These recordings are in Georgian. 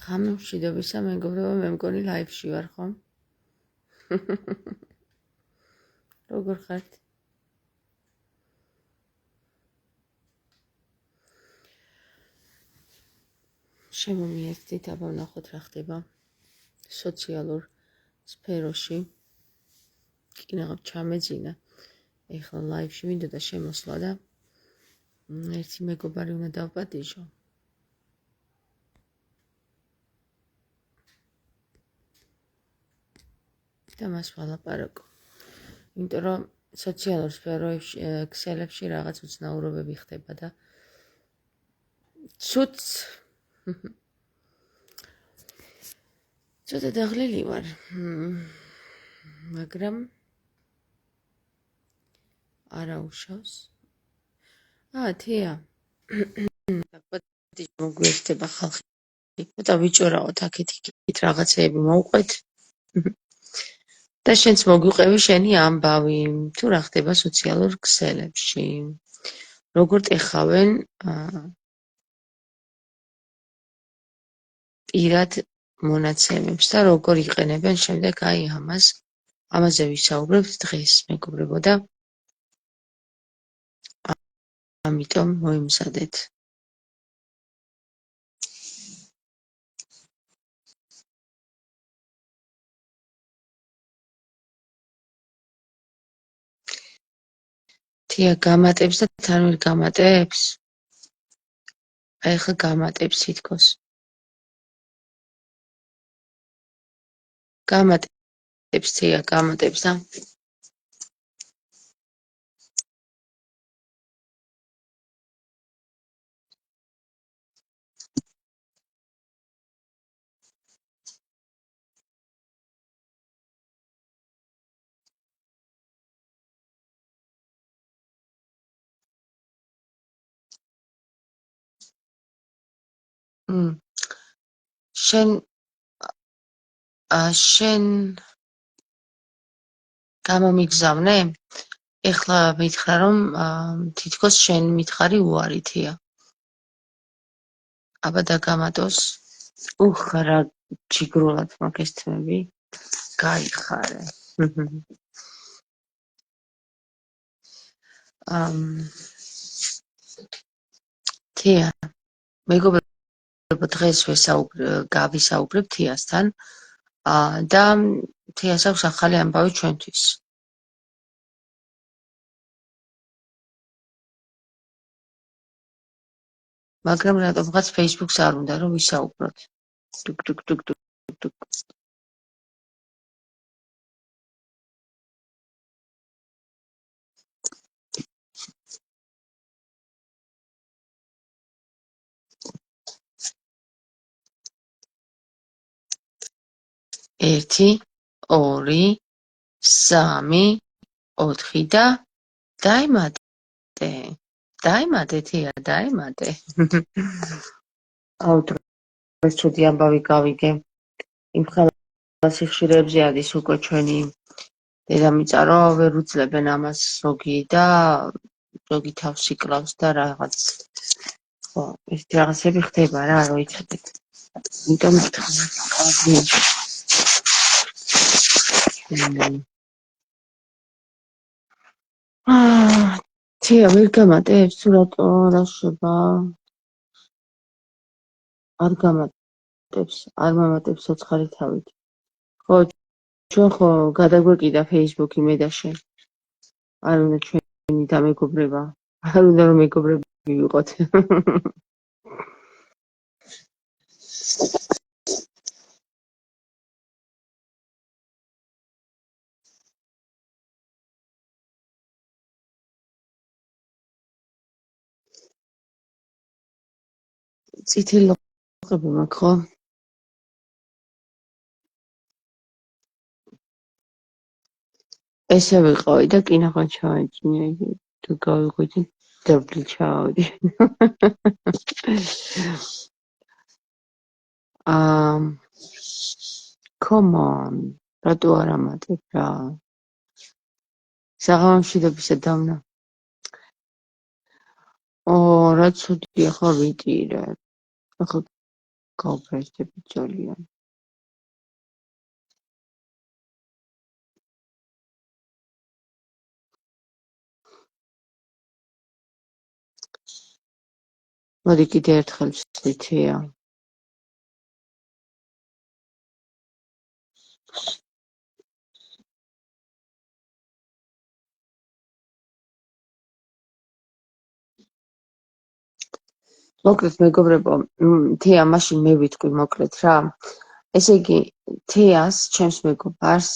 ღამე მშვიდობისა, მეგობრებო, მე მგონი ლაივში ვარ, ხო? როგორ ხართ? შემომიერთდით, აბა ვნახოთ რა ხდება სოციალურ სფეროში. კი რაღაც ჩამეძინა. ეხლა ლაივში მინდოდა შემოსვლა და ერთი მეგობარი უნდა დავპატიჟო. და მას ვალაპარაკო. იმიტომ რომ სოციალურ სფეროში, ქსელებში რაღაც უცნაურობები ხდება და ცოტა დაღლილი ვარ. მაგრამ არა უშავს. თია. მოგვერდება ხალხი. ცოტა ვიჭორაოთ აქეთ-იქით რაღაცეები მოვყვეთ. და შენც მოგვიყევი შენი ამბავი, თუ რა ხდება სოციალურ ქსელებში. როგორ ტეხავენ პირად მონაცემებს და როგორ იყენებენ შემდეგ აი ამაზე ვისაუბრებთ დღეს, მეგობრებო და ამიტომ მოიმზადეთ. თია გამატებს და თან ვერ გამატებს? აი ხა გამატებს თითქოს. გამატებს თია, გამატებს და შენ გამომიგზავნე? ეხლა მითხრა რომ თითქოს შენ მითხარი უარი თია. აბა დაგამატოს. რა ჯიგრულად მაქვს ეს თმები. გაიხარე. თია, მეგობრებო, დღეს გავისაუბრებ თიასთან და თიას აქვს ახალი ამბავი ჩვენთვის. მაგრამ რატომღაც Facebook-ს არ უნდა რომ ვისაუბროთ. ერთი, ორი, სამი, 4 და დაიმატე. დაიმატე თია, დაიმატე. დღეს ცუდი ამბავი გავიგე. იმ ხალხში არის უკვე ჩვენი დედამიწა, რომ ვერ უძლებენ ამას ზოგი და ზოგი თავს იკლავს და რაღაც. ხო, ეს რაღაცები ხდება რა, რო იცოდეთ. იმიტომ თია ვერ გამატებს თუ რატო რა შევა? არ გამატებს, არ მომატებს სოცხალი თავით. ხო, ჩვენ ხო გადაგვეკიდა Facebook-ი მე და შენ. არ უნდა ჩვენი დამეგობრება. არ უნდა რომ მეგობრები ვიყოთ. წითელი ლოყები მაქვს, ხო? ესე ვიყავი და კინაღა ჩავეჭინე, თუ გავიღვიძი დაბლი ჩავდი. Come on, რატო არ ამატებ რა? საღამო მშვიდობისა დავნა. რა ცუდია ხო ვიტირე. ახლა გაუფრესდები ძალიან. მოდი კიდე ერთხელ ვცითია. მოკლედ მეგობრებო, თეა მაშინ მე ვიტყვი მოკლედ რა. ესე იგი, თეას, ჩემს მეგობარს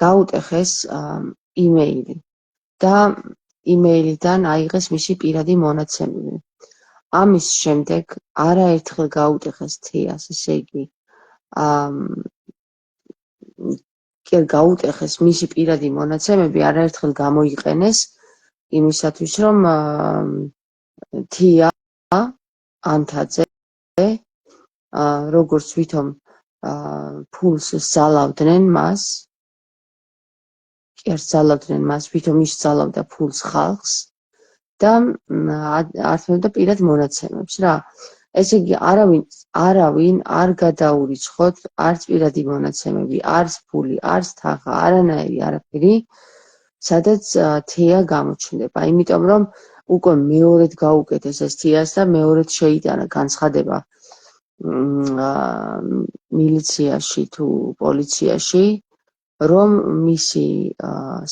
გაუტეხეს იმეილი და იმეილიდან აიღეს მისი პირადი მონაცემები. ამის შემდეგ არაერთხელ გაუტეხეს თეას, ესე იგი, გაუტეხეს მისი პირადი მონაცემები, არაერთხელ გამოიყენეს იმისათვის, რომ თეა ანთაძე როგორც ვითომ ფულს ზალავდნენ მას, ზალავდნენ მას, ვითომ ის ზალავდა ფულს ხალხს და ართმევდა პირად მონაცემებს რა. ესე იგი, არავინ არ გადაურიცხოთ არც პირადი მონაცემები, არც ფული, არც თანხა, არანაირი არაფერი, სადაც თეა გამოჩნდება. იმიტომ რომ უკვე მეორედ გაუკეთეს ეს თეას და მეორედ შეიტანა განცხადება მილიციაში თუ პოლიციაში, რომ მისი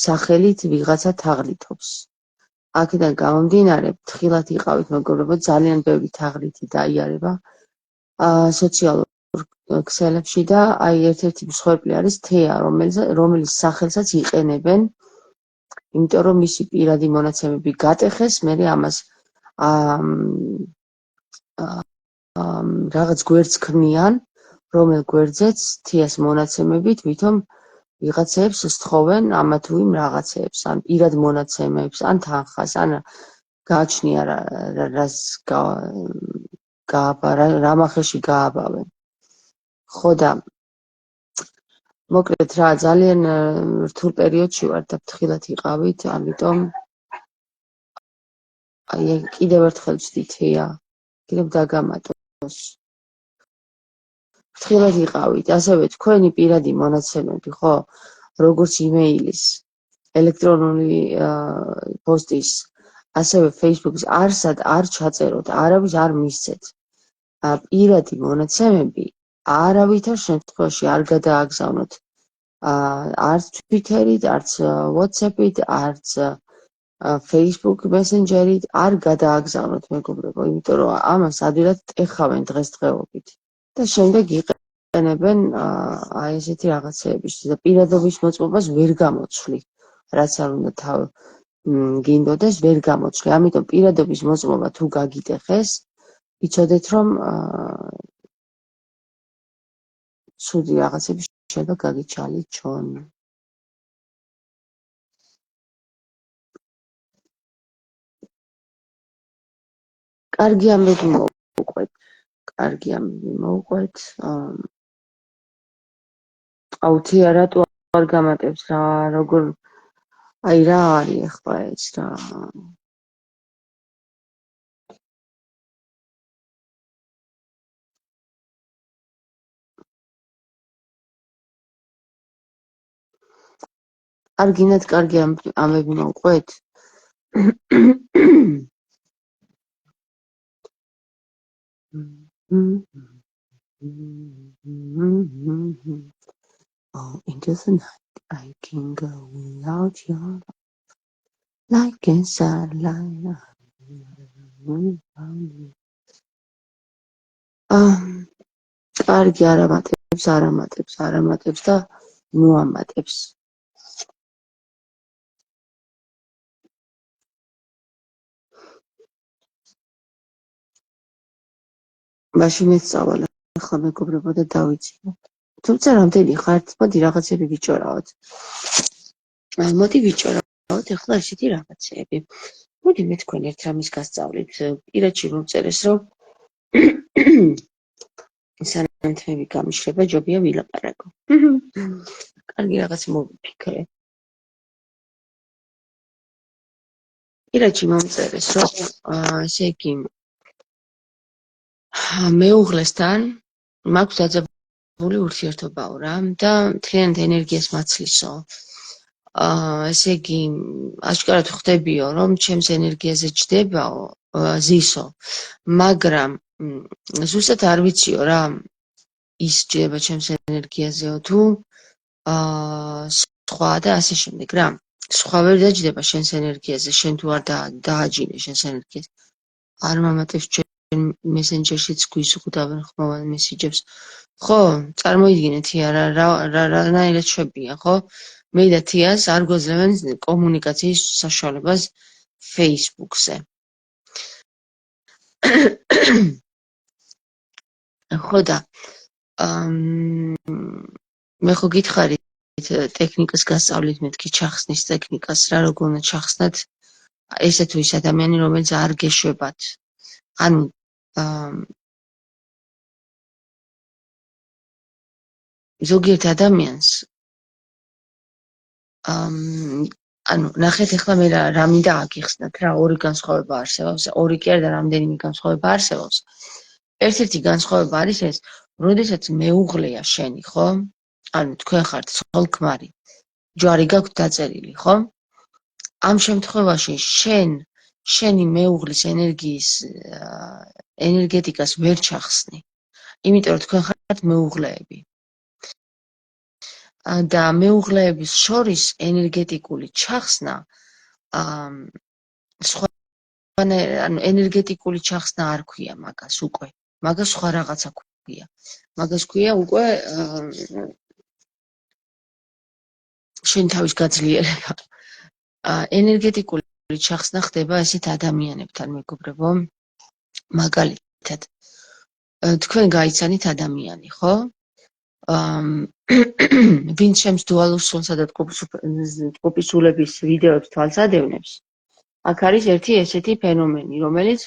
სახელით ვიღაცა თაღლითობს. აქედან გამომდინარე, ფრთხილად იყავით მეგობრებო, ძალიან ბევრი თაღლითი დაიარება სოციალურ ქსელებში და აი ერთ-ერთი მსხვერპლი არის თეა, რომელიც სახელსაც იყენებენ, იმიტომ რომ მისი პირადი მონაცემები გატეხეს, მერე ამას რაღაც გვერდს ქმნიან, რომელ გვერდზეც თეას მონაცემებით ვითომ ვიღაცეებს სთხოვენ ამა თუ იმ რაღაცეებს, ან პირად მონაცემებს, ან თანხას, ან გააჩნია რა მახეში გააბავენ. ხო და მოკლედ რა, ძალიან რთულ პერიოდში ვარ და ფრთხილად იყავით, ამიტომ აი კიდევ ერთხელ ვცდი თეა, კიდევ დაგამატოს. ფრთხილად იყავით, ასევე თქვენი პირადი მონაცემები, ხო, როგორც იმეილის, ელექტრონული პოსტის, ასევე Facebook-ის არ ჩაწეროთ, არავის არ მისცეთ. პირადი მონაცემები არავითარ შემთხვევაში არ გადააგზავნოთ. არც Twitter-ით, არც WhatsApp-ით, არც Facebook Messenger-ით არ გადააგზავნოთ მეგობრებო, იმიტომ რომ ამას ადვილად ტეხავენ დღესდღეობით. და შემდეგ იყენებენ აი ესეთი რაღაცეებისთვის და პირადობის მოწმობას ვერ გამოცვლი, რაც არ უნდა გინდოდეს, ვერ გამოცვლი. ამიტომ პირადობის მოწმობა თუ გაგიტეხეს, იცოდეთ რომ ცუდი რაღაცები შეიძლება გაგიჩალით ჩვენ. კარგი ამბები მოვუყვეთ. აუ თეა რატო არ გამატებს რა, როგორ აი რა არის ახლა ეს რა. არგინათ კარგი ამბები მოვუყვეთ. Oh, into the night I can go without your love, like a satellite. კარგი არამატებს და მოამატებს. მაშინ ეცავალ ახლა მეგობრებო და დავიწყოთ. თუმცა რამდენი ხართ, მოდი რაღაცები ვიჭორავთ. მოდი ვიჭორავთ ახლა ესეთი რაღაცეები. მოდი მე თქვენ ერთ რამის გასწავლით. პირადში მომწერეს, რომ სანამ თმები გამიშრება, ჯობია ვილაპარაკო. კარგი რაღაც მოვიფიქრე. პირადში მომწერეს, რომ ესე იგი მეუღლესთან მაქვს დაძაბული ურთიერთობაო რა და მთლიანად ენერგიას მაცლისო. ესე იგი, აშკარად ხვდებიო, რომ ჩემს ენერგიაზე ჯდებაო, ზისო, მაგრამ ზუსტად არ ვიციო რა ის ჯდება ჩემს ენერგიაზეო თუ სხვა და ასე შემდეგ რა. სხვა ვერ დაჯდება შენს ენერგიაზე, შენ თუ არ დააჯინე შენს ენერგიას. არ მომატებს ჩვენ მესენჯერშიც გვიზღუდავენ ხმოვან მესიჯებს. ხო, წარმოიდგინე თია რანაირად შვებიან, ხო? მე და თიას არ გვაძლევენ კომუნიკაციის საშუალებას Facebook-ზე. ხო და მე ხო გითხარით ტექნიკას გასწავლით მეთქი ჩახსნის ტექნიკას რა როგორ უნდა ჩახსნათ ესე თუ ის ადამიანი რომელიც არ გეშვებათ. ანუ ზოგიერთ ადამიანს ანუ ნახეთ ახლა მე რა მინდა აგიხსნათ რა ორი განსხვავება არსებობს, ორი კი არა და რამდენიმე განსხვავება არსებობს. ერთ-ერთი განსხვავება არის ეს, როდესაც მეუღლეა შენი, ხო? ანუ თქვენ ხართ ცოლ-ქმარი, ჯვარი გაქვთ დაწერილი, ხო? ამ შემთხვევაში შენი მეუღლის ენერგეტიკას ვერ ჩახსნი, იმიტომ რომ თქვენ ხართ მეუღლეები. და მეუღლეების შორის ენერგეტიკული ჩახსნა ანუ ენერგეტიკული ჩახსნა არ ქვია მაგას უკვე. მაგას სხვა რაღაცა ქვია. მაგას ქვია უკვე შენ თავის გაძლიერება. ენერგეტიკული ჩახსნა ხდება ესეთ ადამიანებთან, მეგობრებო. მაგალითად, თქვენ გაიცანით ადამიანი, ხო? ვინც ჩემს დუალურ სულსა და ტყუპის სულების ვიდეოებს თვალს ადევნებს, აქ არის ერთი ესეთი ფენომენი, რომელიც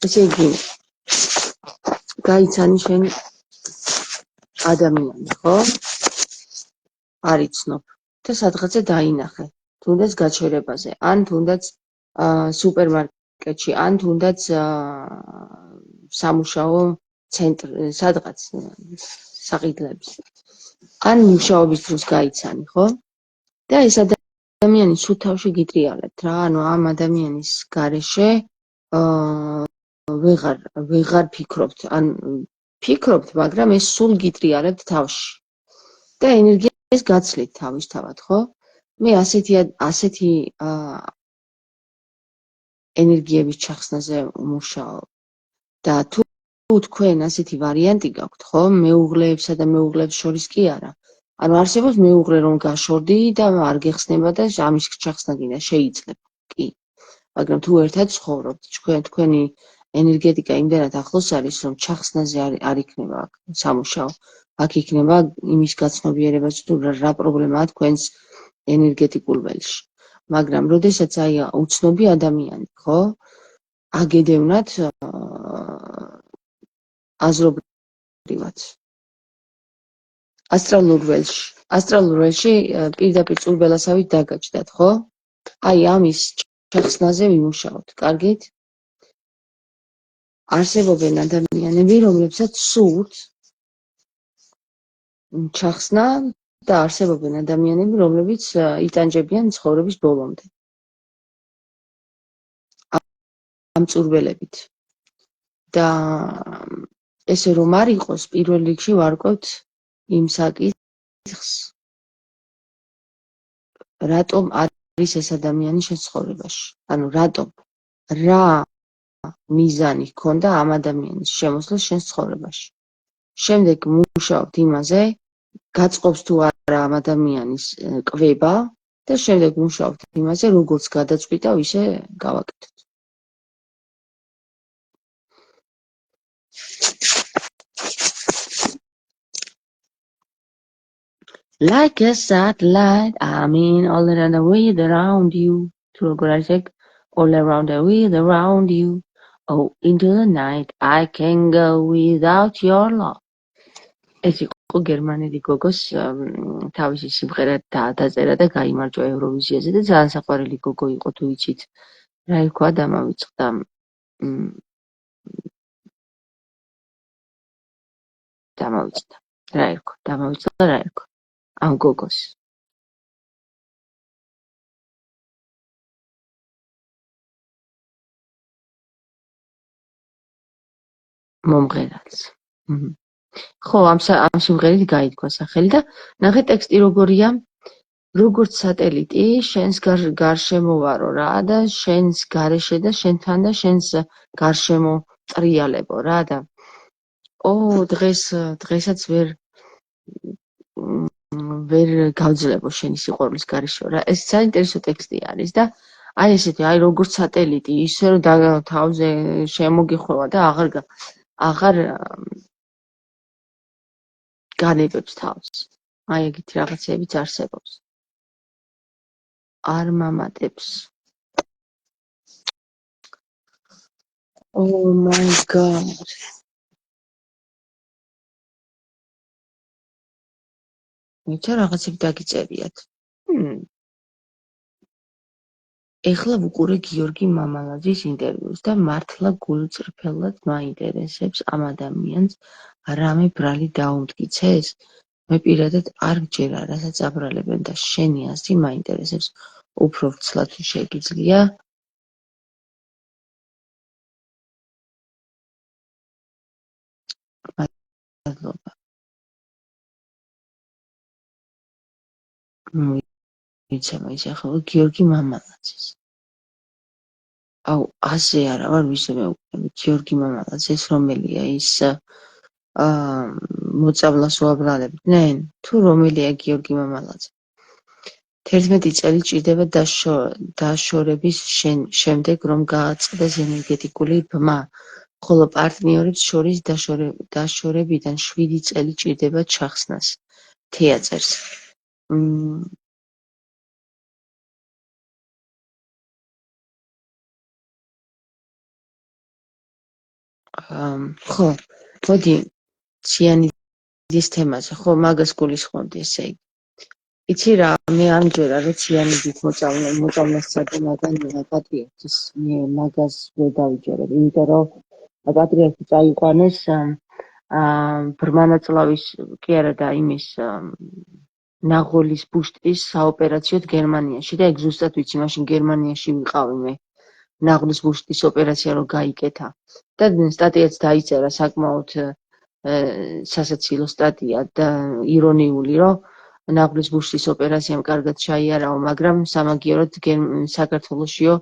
ესე იგი გაიცანი შენ ადამიანი, ხო? არ იცნობ და სადღაცა დაინახე, თუნდაც გაჩერებაზე, ან თუნდაც სუპერმარკეტში, ან თუნდაც სამუშაო ცენტრ, სადღაც საყიდლებს. ან მუშაობის დროს გაიცანი, ხო? და ეს ადამიანი სულ თავში გიტრიალებთ რა, ანუ ამ ადამიანის გარეშე ვეღარ ფიქრობთ, ან ფიქრობთ, მაგრამ ეს სულ გიტრიალებთ თავში. და ენერგიას გაცლით თავისთავად, ხო? მე ასეთი ენერგიების ჩახსნაზე ვმუშაობ. და თუ თქვენ ასეთი ვარიანტი გაქვთ, ხო? მეუღლეებსა და მეუღლეებს შორის კი არა. ანუ არსებობს მეუღლე რომ გაშორდი და არ გეხსნება და ამის ჩახსნა გინდა შეიძლება, კი. მაგრამ თუ ერთად ცხოვრობთ, თქვენი ენერგეტიკა იმდენად ახლოს არის, რომ ჩახსნაზე არ იქნება სამუშაო. აქ იქნება იმის გაცნობიერებაც თუ რა პრობლემაა თქვენს ენერგეტიკულ ველში. მაგრამ როდესაც აი უცნობი ადამიანი, ხო? აგედევნათ აზრობრივად. ასტრალურ ველში პირდაპირ წურბელასავით დაგაჭდათ, ხო? აი ამის ჩახსნაზე ვიმუშაოთ, კარგით? არსებობენ ადამიანები, რომლებსაც სურთ ჩახსნა და არსებობენ ადამიანები, რომლებიც იტანჯებიან ცხოვრების ბოლომდე. ამ წურბელებით. და ესე რომ არ იყოს, პირველ რიგში ვარკვევთ იმ საკითხს, რატომ არის ეს ადამიანი შენ ცხოვრებაში. ანუ რატომ, რა მიზანი ჰქონდა ამ ადამიანის შემოსვლას შენ ცხოვრებაში. შემდეგ მუშაობთ იმაზე, გაწყობს თუ არა ამ ადამიანის კვება და შემდეგ მუშაობთ იმაზე, როგორც გადაწყვიტა, ისე გავაკეთოთ. Like a satellite, all around the world around you. თუ როგორ არის ეგ? All around the world around you. Oh, into the night, I can go without your love. ეს იყო გერმანელი გოგოს თავისი სიმღერა დაწერა და გაიმარჯვა ევროვიზიაზე და ძალიან საყვარელი გოგო იყო, თუ იცით. რა ერქვა დამავიწყდა დამოვიწყდა. რა ერქვა? დამოვიწყდა რა ერქვა? ამ გოგოს. მომღერალს. ხო, ამ სიმღერით გაითქვა სახელი და ნახე ტექსტი როგორია, როგორც სატელიტი, შენს გარშემო ვარო რა და შენს გარეშე და შენთან და შენს გარშემო ტრიალებო რა და დღესაც ვერ გავძლებო შენი სიყვარულის გარეშე რა. ეს საინტერესო ტექსტი არის და აი ესეთი, აი როგორც სატელიტი, ისე რომ თავზე შემოგიხვევა და აღარ განებებს თავს. აი ეგეთი რაღაცებიც არსებობს. არ მამატებს. Oh my god. მეცა რაღაცები დაგიწერიათ. ეხლა ვუყურე გიორგი მამალაძის ინტერვიუს და მართლა გულწრფელად მაინტერესებს ამ ადამიანს რამე ბრალი დაუმტკიცეს? მე პირადად არ გჯერა, რასაც აბრალებენ და შენი აზრი მაინტერესებს უფრო ვრცლად თუ შეგიძლია? მადლობა. ვიცემ ის ახლა გიორგი მამალაძის. აუ, ასე არა ვარ ვისე მეუღლე. გიორგი მამალაძის რომელია ის მოწავლას უაბრალებდნენ? თუ რომელია გიორგი მამალაძე? 11 წელი ჭირდება დაშორების შემდეგ, რომ გააწყდეს ენერგეტიკული ბმა, ხოლო პარტნიორებს შორის დაშორებიდან 7 წელი ჭირდება ჩახსნას. თეა წერს. ხო, მოდი ციანიდის თემაზე, ხო, მაგას გულისხმობდი ესე იგი. იცი რა, მე ამჯერა რომ ციანიდით მოწამლას სადგომიდან პატრიარქის მე მაგას ვერ დავიჯერებ, იმიტომ რომ პატრიარქი წაიყვანეს ბრმანაწლავის კი არა და იმის ნაღოლის ბუშტის საოპერაციოდ გერმანიაში და ეგ ზუსტად ვიცი, მაშინ გერმანიაში ვიყავი მე. ნაღლის ბუშტის ოპერაცია რომ გაიკეთა და სტატიაც დაიწერა საკმაოდ სასაცილო სტატია და ირონიული, რომ ნაღლის ბუშტის ოპერაციამ კარგად ჩაიარაო, მაგრამ სამაგიეროდ საქართველოშიო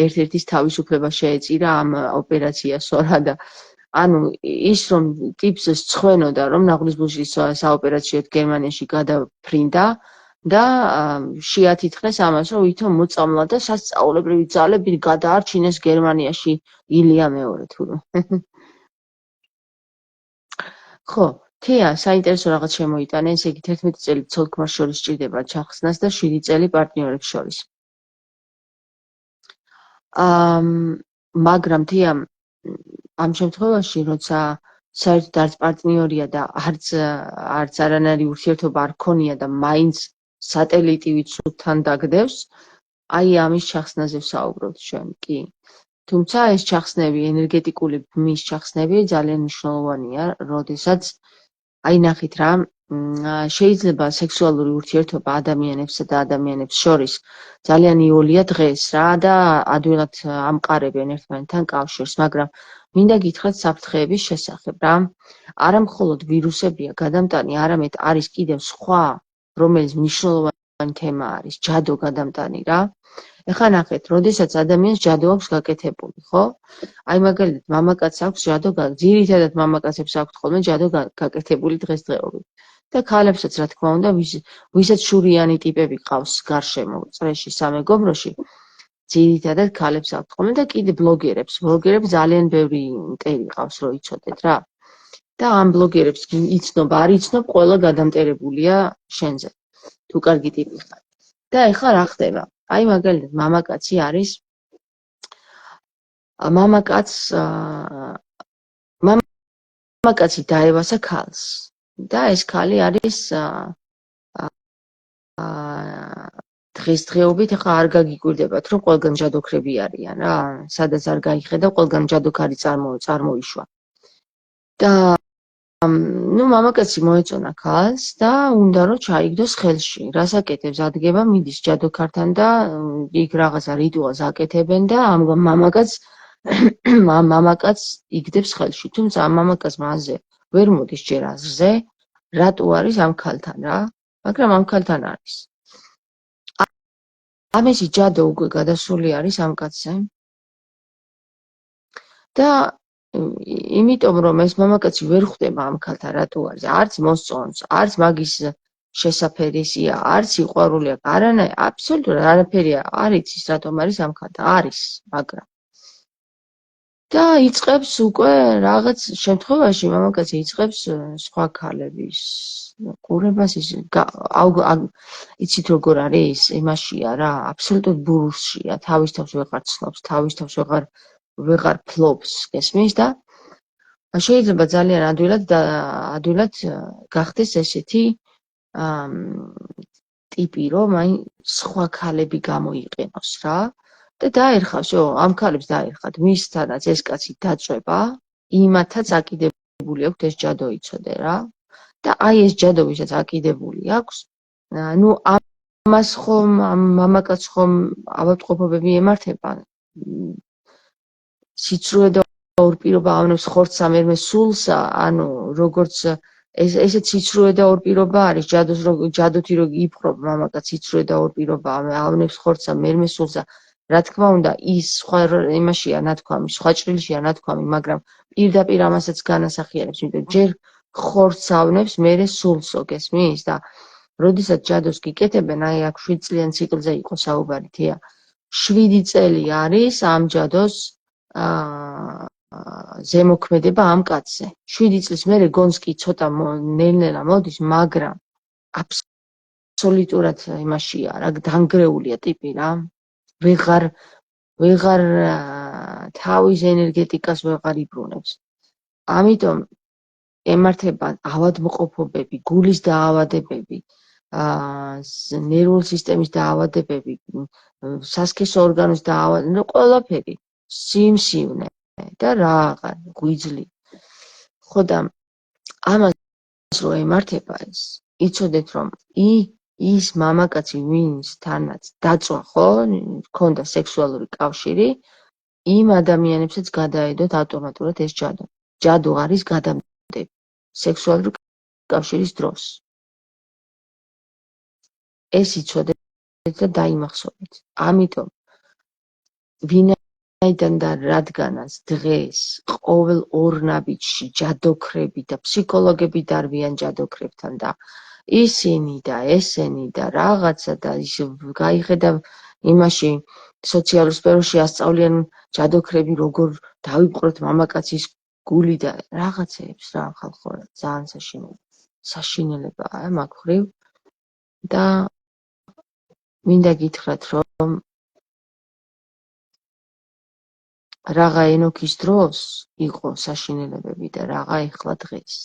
ერთ-ერთის თავისუფლება შეეწირა ამ ოპერაციასო რა და ანუ ის რომ ტიპს სცხვენოდა, რომ ნაღლის ბუშტის საოპერაციოდ გერმანიაში გადაფრინდა და შეათითხრეს ამას, რომ ვითომ მოწამლა და სასწაულებრივი ძალები გადაარჩინეს გერმანიაში ილია მეორე თუ რომ. ხო, თეა, საინტერესო რაღაც შემოიტანა, ესე იგი 11 წელი ცოლ-ქმარს შორის ჭირდება ჩახსნას და 7 წელი პარტნიორებს შორის. მაგრამ თეა, ამ შემთხვევაში, როცა საერთოდ არც პარტნიორია და არც არანაირი ურთიერთობა არ ქონია და მაინც სატელიტი თან დაგდევს, აი ამის ჩახსნაზე ვსაუბრობთ ჩვენ, კი. თუმცა ეს ჩახსნები, ენერგეტიკული ბმის ჩახსნები ძალიან მნიშვნელოვანია, როდესაც აი ნახით რა, შეიძლება სექსუალური ურთიერთობა ადამიანებსა და ადამიანებს შორის ძალიან იოლია დღეს რა და ადვილად ამყარებენ ერთმანეთთან კავშირს, მაგრამ მინდა გითხრათ საფრთხეების შესახებ რა. არა მხოლოდ ვირუსებია გადამტანი, არამედ არის კიდევ სხვა, რომელიც მნიშვნელოვანი თემა არის, ჯადო გადამტანი რა. ეხლა ნახეთ, როდესაც ადამიანს ჯადო აქვს გაკეთებული, ხო? აი მაგალითად, მამაკაცს აქვს ჯადო, ძირითადად მამაკაცებს აქვთ ხოლმე ჯადო გაკეთებული დღესდღეობით. და ქალებსაც რა თქმა უნდა, ვისაც შურიანი ტიპები ყავს გარშემო წრეში სამეგობროში, ძირითადად ქალებს აქვთ ხოლმე და კიდე ბლოგერებს ძალიან ბევრი მტერი ყავს, რო იცოდეთ რა. და ამ ბლოგერებს იცნობ, არ იცნობ, ყველა გადამტერებულია შენზე. თუ კარგი ტიპი ხარ. და ეხლა რა ხდება? აი მაგალითად, მამაკაცი არის მამაკაცი დაევასა ქალს და ეს ქალი არის დღესდღეობით ეხლა არ გაგიკვირდებათ, რომ ყველგან ჯადოქრები არიან რა, სადაც არ გაიხედა, ყველგან ჯადოქარი წარმოიშვა. და ნუ მამაკაცი მოეწონა ქალს და უნდა რომ ჩაიგდოს ხელში. რას აკეთებს? ადგება, მიდის ჯადოქართან და იქ რაღაცა რიტუალს აკეთებენ და ამ მამაკაცს იგდებს ხელში. თუმცა ამ მამაკაცმა აზე ვერ მოდის ჯერ აზრზე, რატო არის ამ ქალთან რა? მაგრამ ამ ქალთან არის. ამისი ჯადო უკვე გადასული არის ამ კაცზე. და იმიტომ რომ ეს მამაკაცი ვერ ხვდება ამ ქალთან რატო არის, არც მოსწონს, არც მაგის შესაფერისია, არც სიყვარული აქვს, არანაირი, აბსოლუტურად არაფერია, არ იცის რატომ არის ამ ქალთან, არის, მაგრამ და იწყებს უკვე რაღაც შემთხვევაში მამაკაცი იწყებს სხვა ქალების ყურებას იცით როგორ არის იმაშია რა, აბსოლუტურად ბურუსშია, თავის თავს ვეღარ ცნობს, თავის თავს ვეღარ ფლობს, გესმის და შეიძლება ძალიან ადვილად გახდეს ესეთი ტიპი, რომ აი სხვა ქალები გამოიყენოს რა და დაერხავს, ამ ქალებს დაერხათ, მისთანაც ეს კაცი დაწვება, იმათაც აკიდებული აქვს ეს ჯადო იცოდე რა და აი ეს ჯადო ვისაც აკიდებული აქვს, ნუ ამას ხომ ამ მამაკაცს ხომ ავადმყოფობები ემართება სიცრუე და ორპირობა ავნებს ხორცსა მერმე სულსა, ანუ როგორც ესეც სიცრუე და ორპირობა არის, ჯადოთი რო იფხრობ მამაკაც სიცრუე და ორპირობა ავნებს ხორცსა მერმე სულსა, რა თქმა უნდა, ის სხვა იმაშია ნათქვამი, სხვა ჭრილშია ნათქვამი, მაგრამ პირდაპირ ამასაც განასახიერებს, იმიტომ ჯერ ხორცს ავნებს, მერე სულსო, გესმის? და როდესაც ჯადოს გიკეთებენ, აი აქ 7 წლიან ციკლზე იყო საუბარი, თია. 7 წელი არის ამ ჯადოს ზემოქმედება ამ კაცზე. 7 წლის მერე გონს კი ცოტა ნელ-ნელა მოდის, მაგრამ აბსოლუტურად იმაშია რა, დანგრეულია ტიპი რა. ვეღარ თავის ენერგეტიკას ვეღარ იბრუნებს. ამიტომ ემართება ავადმყოფობები, გულის დაავადებები, ნერვულ სისტემის დაავადებები, სასქესო ორგანოს დაავადებები, ყველაფერი, სიმსივნე და რაღაც ღვიძლი. ხო და ამას რო ემართება ეს, იცოდეთ რომ ის მამაკაცი ვინცთანაც დაწვა ხო, ჰქონდა სექსუალური კავშირი, იმ ადამიანებსაც გადაედოთ ავტომატურად ეს ჯადო. ჯადო არის გადამდები სექსუალური კავშირის დროს. ეს იცოდეთ და დაიმახსოვრეთ. ამიტომ ვინაიდან და რადგანაც დღეს ყოველ ორ ნაბიჯში ჯადოქრები და ფსიქოლოგები დარბიან ჯადოქრებთან და ისინი და ესენი და რაღაცა და ის გაიხედა იმაში სოციალურ სფეროში ასწავლიან ჯადოქრები როგორ დავიპყროთ მამაკაცის გული და რაღაცეებს რა ხალხო ძალიან საშინელებაა მაგ ხრივ და მინდა გითხრათ რომ რაღა ენოქის დროს იყო საშინელებები და რაღა ეხლა დღეს.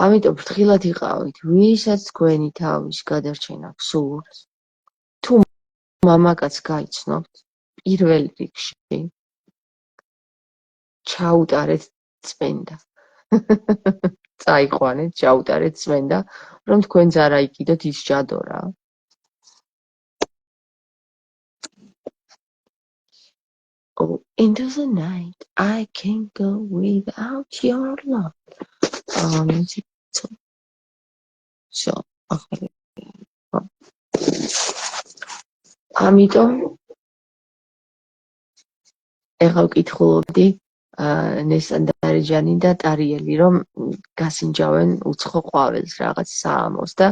ამიტომ ფრთხილად იყავით, ვისაც თქვენი თავის გადარჩენა გსურთ, თუ მამაკაც გაიცნობთ, პირველ რიგში ჩაუტარეთ წმენდა. წაიყვანეთ, ჩაუტარეთ წმენდა, რომ თქვენც არ აიკიდოთ ის ჯადო რა. Oh, into the night, I can't go without your love. ამიტომ ეხლა ვკითხულობდი ნესან დარეჯანი და ტარიელი, რომ გასინჯავენ უცხო ყვაველს რაღაც საამოს და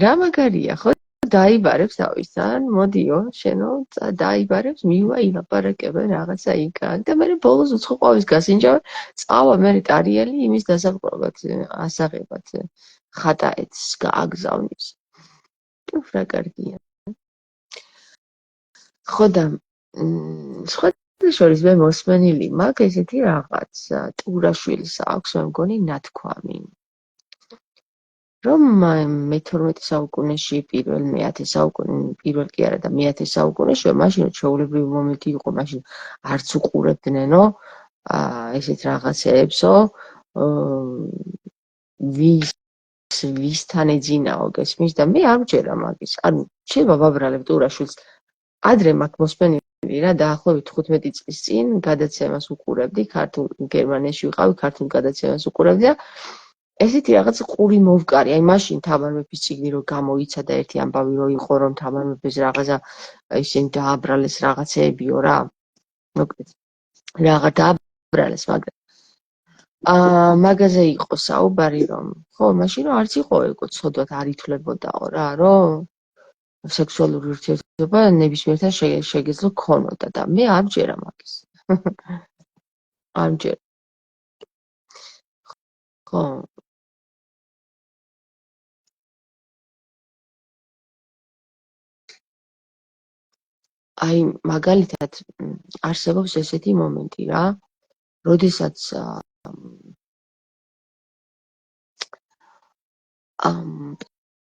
რა მაგარია, ხო? დაიბარებს თავისთან, მოდიო, შენო, დაიბარებს, მივა ილაპარაკებენ რაღაცა იქ და მე ბოლოს უცხო ყვავის გასინჯავენ, წავა მე ტარიელი იმის დასაპყრობად, ასაღებად, ხატაეთს გააგზავნის. უფ რა კარგია. ხო და სხვათა შორის მე მოსმენილი მაქვს ესეთი რაღაც, ტურაშვილს აქვს მე მგონი ნათქვამი. რომ მე-12 საუკუნეში მე-10 პირველ კი არა და მე-10 საუკუნეში მაშინ ჩვეულებრივი მომენტი იყო, მაშინ არც უყურებდნენო ესეთ რაღაცეებსო, ვისთან ეძინაო გესმის და მე არ ვჯერა მაგის. ანუ შეიძლება ვაბრალებ ტურაშვილს ადრე მაქვს მოსმენილი რა, დაახლოებით 15 წლის წინ გადაცემას უყურებდი, გერმანიაში ვიყავი, ქართულ გადაცემას უყურებდი და ესეთი რაღაც ყური მოვკარი, აი მაშინ თამარ მეფის წიგნი რო გამოიცა და ერთი ამბავი რო იყო, რომ თამარ მეფეს რაღაცა ისინი დააბრალეს რაღაცეებიო რა. მოკლედ რაღა დააბრალეს, მაგრამ მაგაზე იყო საუბარი, რომ ხო, მაშინ რომ არც იყო ეგო ცოდვათ არ ითვლებოდაო რა, რომ სექსუალური ურთიერთობა ნებისმიერთან შეგეძლო ქონოდა და მე არ ვჯერა მაგის. არ ვჯერა. ხო. აი მაგალითად არსებობს ესეთი მომენტი რა, როდესაც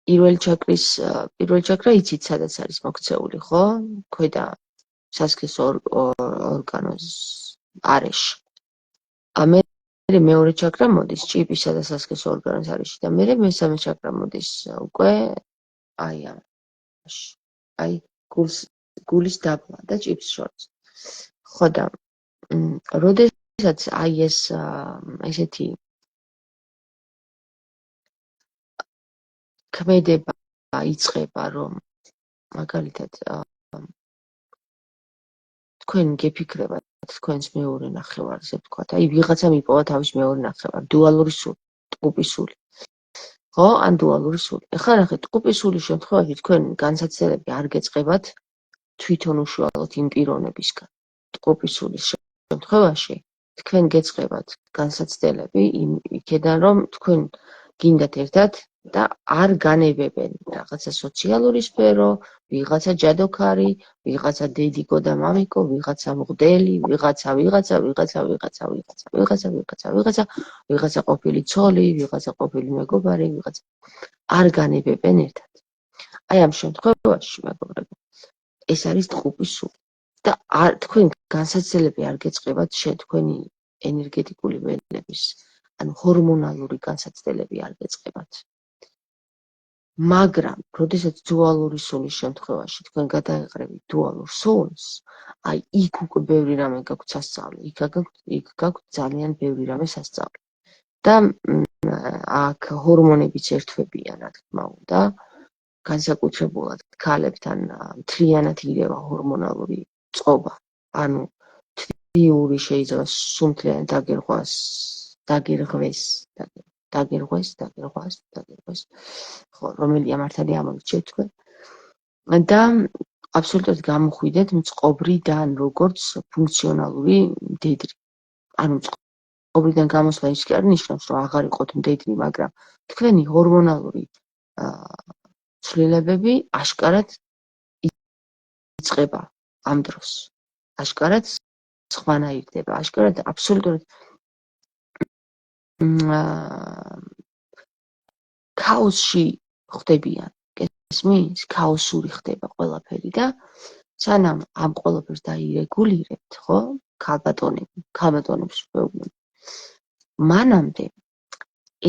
პირველი ჩაკრა იცით სადაც არის მოქცეული, ხო? ქვედა სასქესო ორგანოს არეში. მერე მეორე ჩაკრა მოდის ჭიპისა და სასქესო ორგანოს არეში და მერე მესამე ჩაკრა მოდის უკვე აი ამაში. აი გულის დაბლა და ჭიპს შორის. ხო და როდესაც აი ეს ესეთი ქმედება იწყება, რომ მაგალითად თქვენ გეფიქრებათ თქვენს მეორე ნახევარზე ვთქვათ, აი ვიღაცამ იპოვა თავის მეორე ნახევარი, დუალური სული, ტყუპი სული. ხო, ან დუალური სული. ეხლა ნახეთ, ტყუპი სულის შემთხვევაში თქვენ განსაცდელები არ გეწყებათ თვითონ უშუალოდ იმ პიროვნებისგან. ტყუპი სულის შემთხვევაში თქვენ გეწყებათ განსაცდელები იქედან, რომ თქვენ გინდათ ერთად და არ განებებენ რაღაცა სოციალური სფერო, ვიღაცა ჯადოქარი, ვიღაცა დედიკო და მამიკო, ვიღაცა მღვდელი, ვიღაცა ყოფილი ცოლი, ვიღაცა ყოფილი მეგობარი, ვიღაცა არ განებებენ ერთად. აი ამ შემთხვევაში, მეგობრებო, ეს არის ტყუპი სული. და თქვენ განსაცდელები არ გეწყებათ თქვენი ენერგეტიკული ველების, ანუ ჰორმონალური განსაცდელები არ გეწყებათ. მაგრამ, როდესაც დუალური სულის შემთხვევაში თქვენ გადაეღრებით დუალურ სულს, აი იქ უკვე ბევრი რამე გაქვთ სასწავლი, იქ გაქვთ ძალიან ბევრი რამე სასწავლი. და აქ ჰორმონებიც ერთვებიან, რა თქმა უნდა, განსაკუთრებულად ქალებთან მთლიანად ირევა ჰორმონალური წყობა. ანუ თვიური შეიძლება სუმთლიანი დაგერღვეს, ხო, რომელი ამართალი ამოვიჩეთ თქვენ. და აბსოლუტურად გამოხვიდეთ მწყობრიდან როგორც ფუნქციონალური მდედრი. ანუ მწყობრიდან გამოსვლა ის კი არ ნიშნავს, რომ აღარ იყოთ მდედრი, მაგრამ თქვენი ჰორმონალური ცვლილებები აშკარად იწყება ამ დროს. აშკარად სხვანაირდება, აშკარად აბსოლუტურად ქაოსში ხდებიან. გესმის? ქაოსური ხდება ყველაფერი და სანამ ამ ყველაფერს დაირეგულირებთ, ხო? ქალბატონებს ვეუბნები. მანამდე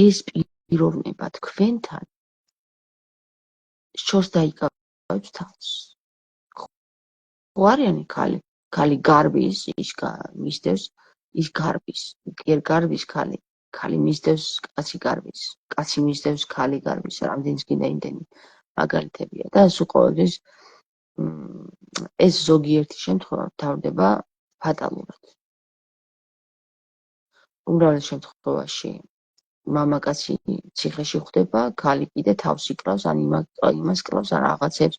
ეს პიროვნება თქვენთან შორს დაიკავებს თავს. ხო არიანი ქალი გარბის, ის მისდევს, ის გარბის, კერ გარბის ქალი მისდევს, კაცი გარბის, კაცი მისდევს, ქალი გარბის, რამდენიც გინდა იმდენი მაგალითებია და ეს უყოველთვის ეს ზოგიერთი შემთხვევა მთავრდება ფატალურად. უმრავლეს შემთხვევაში მამაკაცი ციხეში ხვდება, ქალი კიდე თავს იკრავს, ან იმას კრავს, ან რაღაცებს.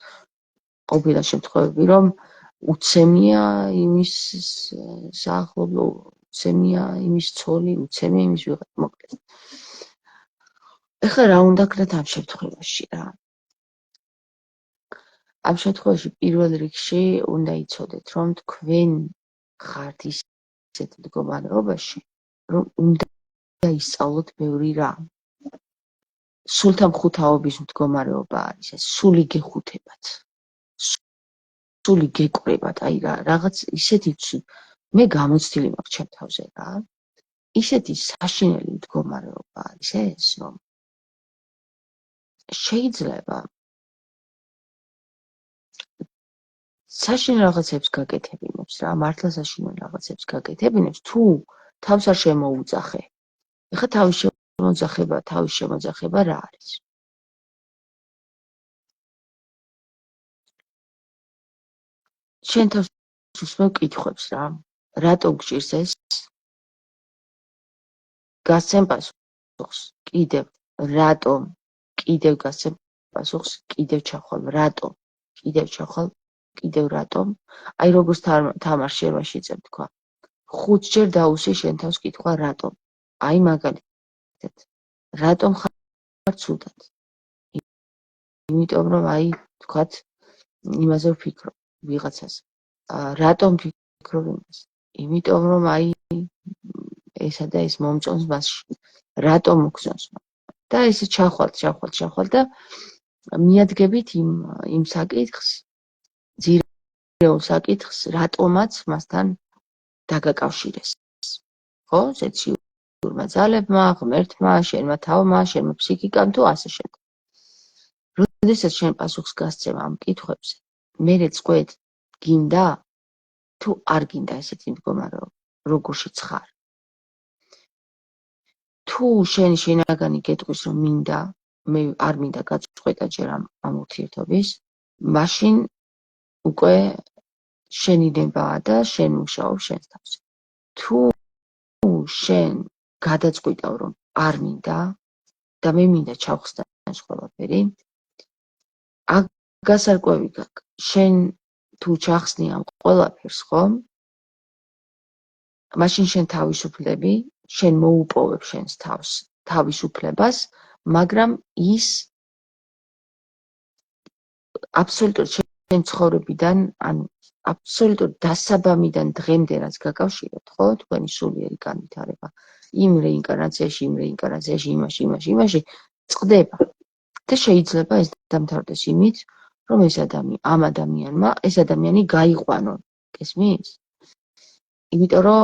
ყოფილა შემთხვევები, რომ უცემია იმის საახლობლო, უცემია იმის ცოლი, უცემია იმის ვიღაც, მოკლედ. ეხლა რა უნდა ქნათ ამ შემთხვევაში რა? ამ შემთხვევაში პირველ რიგში უნდა იცოდეთ, რომ თქვენ ხართ ისეთ მდგომარეობაში, რომ უნდა ისწავლოთ ბევრი რამ. სულთა მხუთაობის მდგომარეობა არის ეს, სული გეხუთებათ, სული გეკვრებათ, აი რაღაც ისეთი მე გამოცდილი მაქვს ჩემ თავზე რა, ისეთი საშინელი მდგომარეობა არის ეს, რომ შეიძლება საშინელ რაღაცებს გაკეთებინებს რა, მართლა საშინელ რაღაცებს გაკეთებინებს, თუ თავს არ შემოუძახე. ეხლა თავის შემოძახება რა არის? შენ თავს უსმევ კითხვებს რა, რატო გჭირს ეს? გასცემ პასუხს, კიდევ, რატომ? კიდევ გასცემ პასუხს, კიდევ ჩახვალ, რატომ? კიდევ ჩახვალ, კიდევ რატომ? აი როგორც თამარ შევაშიძემ თქვა, 5 ჯერ დაუსვი შენ თავს კითხვა რატომ? აი მაგალითად, რატომ ხარ ცუდად? იმიტომ რომ აი თქვათ იმაზე ვფიქრობ, ვიღაცაზე. რატომ ვფიქრობ იმას? იმიტომ რომ აი ესა და ეს მომწონს მასში. რატომ მოგწონს? და ესე ჩახვალ და მიადგებით იმ საკითხს, ძირეულ საკითხს, რატომაც მასთან დაგაკავშირეს. ხო? სეციურმა ძალებმა, ღმერთმა, შენმა თავმა, შენმა ფსიქიკამ თუ ასე შემდეგ. როდესაც შენ პასუხს გასცემ ამ კითხვებზე, მერე წყვეთ გინდა თუ არ გინდა ესეთი მდგომარეობა, როგორშიც ხარ. თუ შენ შინაგანი გეტყვის რომ მინდა, მე არ მინდა გაწყვეტა ჯერ ამ ურთიერთობის, მაშინ უკვე შენი ნებაა და შენ მუშაობ შენს თავზე. თუ შენ გადაწყვიტავ რომ არ მინდა და მე მინდა ჩავხსნა ეს ყველაფერი, გასარკვევი გაქვს. შენ თუ ჩახსნი ამ ყველაფერს, ხომ? მაშინ შენ თავისუფლები, შენ მოუპოვებ შენს თავს თავისუფლებას, მაგრამ ის აბსოლუტურად შენ ცხოვრებიდან, ანუ აბსოლუტურად დასაბამიდან დღემდე რაც გაკავშირებთ, ხო, თქვენი სულიერი განვითარება, იმ რეინკარნაციაში, იმაში წყდება. და შეიძლება ეს დამთავრდეს იმით, რომ ეს ადამიანი გაიყვანონ. გესმის? იმიტომ რომ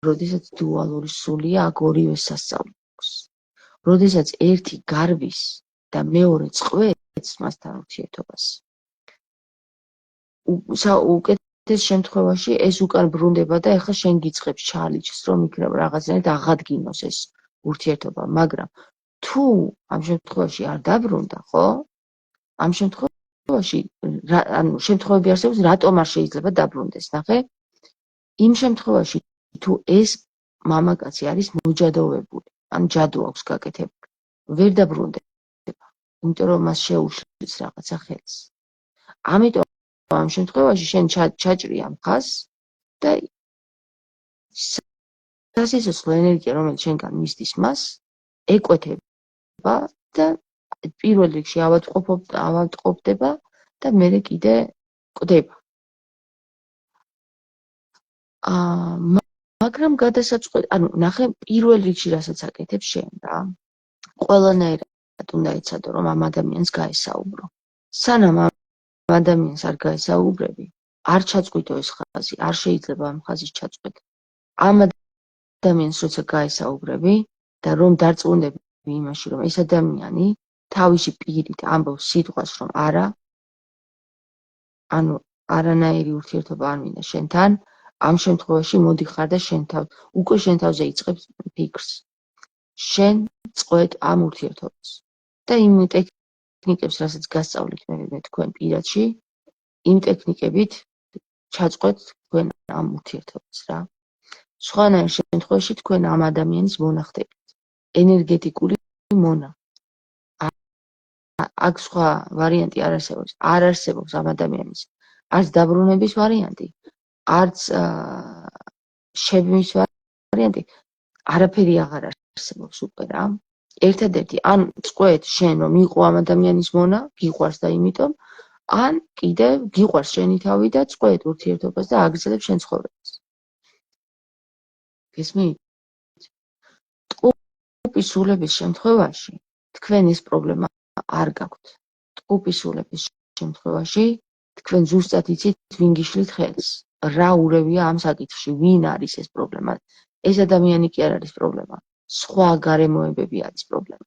როდესაც დუალური სულია, აქ ორივე სასწაული აქვს. როდესაც ერთი გარბის და მეორე წყვეტს მასთან ურთიერთობას. უკეთეს შემთხვევაში ეს უკან ბრუნდება და ეხლა შენ გიწყებს ჩალიჩს, რომ იქნება რაღაცნაირად აღადგინოს ეს ურთიერთობა, მაგრამ თუ ამ შემთხვევაში არ დაბრუნდა, ხო? ამ შემთხვევაში, ანუ შემთხვევები არსებობს, რატომ არ შეიძლება დაბრუნდეს, ნახე? იმ შემთხვევაში, თუ ეს მამაკაცი არის მოჯადოვებული, ან ჯადო აქვს გაკეთებული, ვერ დაბრუნდება, იმიტომ რომ მას შეუშლის რაღაცა ხელს. ამიტომ ამ შემთხვევაში შენ ჩაჭრი ამ ხაზს და სასიცოცხლო ენერგია, რომელიც შენგან მისდის მას, ეკვეთება და პირველ რიგში ავადმყოფდება და მერე კიდე კვდება. მაგრამ გადასაწყვეტ, ანუ ნახე პირველ რიგში რასაც აკეთებ შენ რა. ყველანაირად უნდა ეცადო რომ ამ ადამიანს გაესაუბრო. სანამ ამ ადამიანს არ გაესაუბრები, არ ჩაწყვიტო ეს ხაზი, არ შეიძლება ამ ხაზის ჩაწყვეტა. ამ ადამიანს როცა გაესაუბრები და რომ დარწმუნდები იმაში, რომ ეს ადამიანი თავისი პირით ამბობს სიტყვას, რომ არა, ანუ არანაირი ურთიერთობა არ მინდა შენთან, ამ შემთხვევაში მოდიხარ და უკვე შენ თავზე იწყებს ფიქრს. შენ წყვეტ ამ ურთიერთობას. და იმ ტექნიკებს, რასაც გასწავლით მე თქვენ პირადში, იმ ტექნიკებით ჩაწყვეტ თქვენ ამ ურთიერთობას რა. სხვანაირ შემთხვევაში თქვენ ამ ადამიანის მონახდებით. ენერგეტიკული მონა. აქ სხვა ვარიანტი არ არსებობს. არ არსებობს ამ ადამიანის არც დაბრუნების ვარიანტი, არც შებმის ვარიანტი, არაფერი აღარ არსებობს უკვე რა. ერთადერთი ან წყვეთ შენ რომ იყო ამ ადამიანის მონა, გიყვარს და იმიტომ, ან კიდევ გიყვარს შენი თავი და წყვეთ ურთიერთობას და აგრძელებ შენ ცხოვრებას. გესმით? ტყუპის სულების შემთხვევაში თქვენ ეს პრობლემა არ გაქვთ. ტყუპისულების შემთხვევაში თქვენ ზუსტად იცით, ვინ გიშლით ხელს, რა ურევია ამ საკითხში, ვინ არის ეს პრობლემა. ეს ადამიანი კი არ არის პრობლემა, სხვა გარემოებები არის პრობლემა.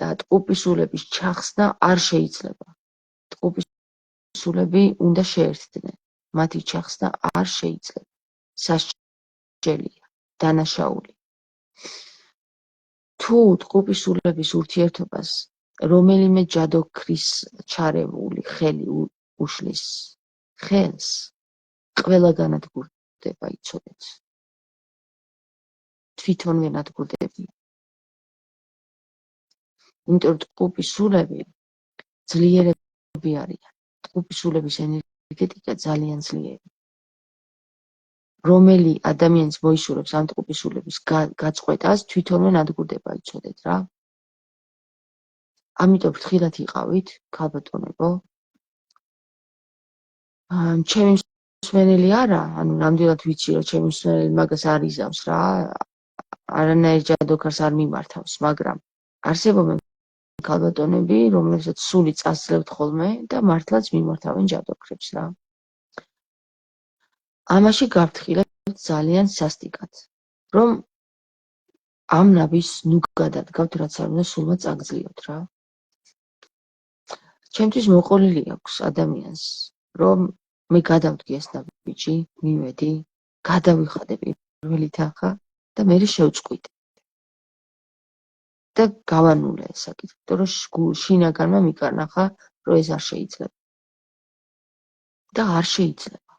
და ტყუპისულების ჩახსნა არ შეიძლება. ტყუპისულები უნდა შეერთდნენ, მათი ჩახსნა არ შეიძლება. სასჯელია, დანაშაული. თუ ტყუპისულების ურთიერთობას რომელიმე ჯადოქრის ჩარეული ხელი უშლის ხელს, ყველგან ანადგურდება, იცოდეთ. თვითონვე ნადგურდებიან. იმიტომ ტყუპისულები ძლიერები არიან. ტყუპისულების ენერგეტიკა ძალიან ძლიერი. რომელი ადამიანს მოისურვებს ამ ტყუპისულების გაწყვეტას, თვითონვე ნადგურდება, იცოდეთ რა. ამიტომ ფრთხილად იყავით, ქალბატონებო. ჩემი მსმენელი არა, ანუ ნამდვილად ვიცი, რომ ჩემი მსმენელი მაგას არ იზამს რა, არანაირ ჯადოქარს არ მიმართავს, მაგრამ არსებობენ ქალბატონები, რომლებსაც სული წასძლებთ ხოლმე და მართლაც მიმართავენ ჯადოქრებს რა. ამაში გავფრთხილებთ ძალიან სასტიკად, რომ ამ ნაბის ნუ გადადგავთ, რაც არ უნდა სულმა წაგძლიოთ რა. ჩემთვის მოყოლილი აქვს ადამიანს, რომ მე გადავდგი ეს ნაბიჯი, მივედი, გადავიხადე პირველი თანხა და მე შევწყვიტე. და გავანულე ეს საკითხი, რომ შინაგანმა მიკარნახა, რომ ეს არ შეიძლება. და არ შეიძლება.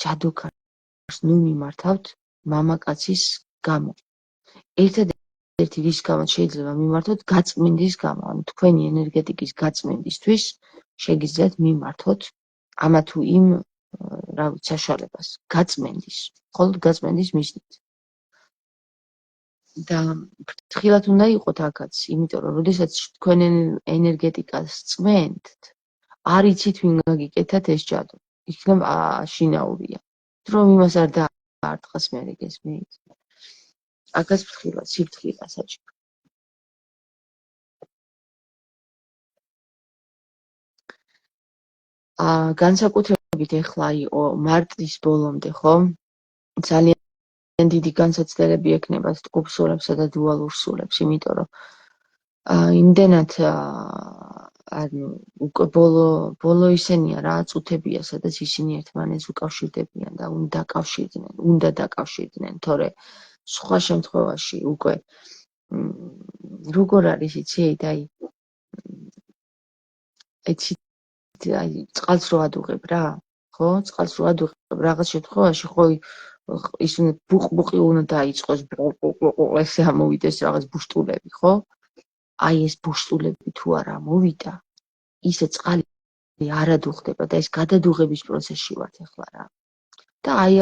ჯადოქარს ნუ მიმართავთ მამაკაცის გამო. ერთადერთი რის გამოც შეიძლება მიმართოთ, გაწმენდის გამო, ანუ თქვენი ენერგეტიკის გაწმენდისთვის შეგიძლიათ მიმართოთ ამა თუ იმ საშუალებას, გაწმენდის, მხოლოდ გაწმენდის მიზნით. და ფრთხილად უნდა იყოთ აქაც, იმიტომ რომ როდესაც თქვენ ენერგეტიკას წმენთ, არ იცით ვინ გაგიკეთათ ეს ჯადო. იქნება შინაურია. რომ იმას არ დაარტყას მერე გესმით. აქაც ფრთხილად, სიფრთხილე საჭირო. განსაკუთრებით ეხლა იყო მარტის ბოლომდე, ხო? ძალიან დიდი განსაცდელები ექნება ტყუპსულებსა და დუალურ სულებს, იმიტომ რომ იმდენად ანუ უკვე ბოლო ისენია რა, წუთებია, სადაც ისინი ერთმანეთს უკავშირდებიან და უნდა დაკავშირდნენ, თორე სხვა შემთხვევაში უკვე როგორ არის იცით, წყალს რო ადუღებ რა, ხო? წყალს რო ადუღებ, რაღაც შემთხვევაში ხო ის ბუყბუყი უნდა დაიწყოს, ესე ამოვიდეს რაღაც ბუშტულები, ხო? აი ეს ბუშტულები თუ არ ამოვიდა, ისე წყალი არ ადუღდება და ეს გადადუღების პროცესში ვართ ახლა რა. და აი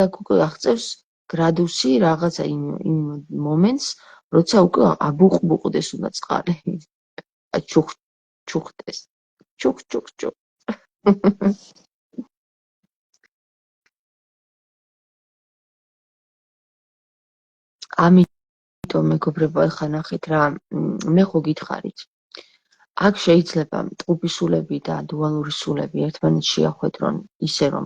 აქ უკვე აღწევს გრადუსი რაღაცა იმ მომენტს, როცა უკვე აბუყბუყდეს უნდა წყალი. ჩუხდეს. ჩუხ. ამიტომ მეგობრებო, ახლა ნახეთ რა, მე ხო გითხარით. აქ შეიძლება ტყუპისულები და დუალური სულები ერთმანეთს შეახვედრონ ისე, რომ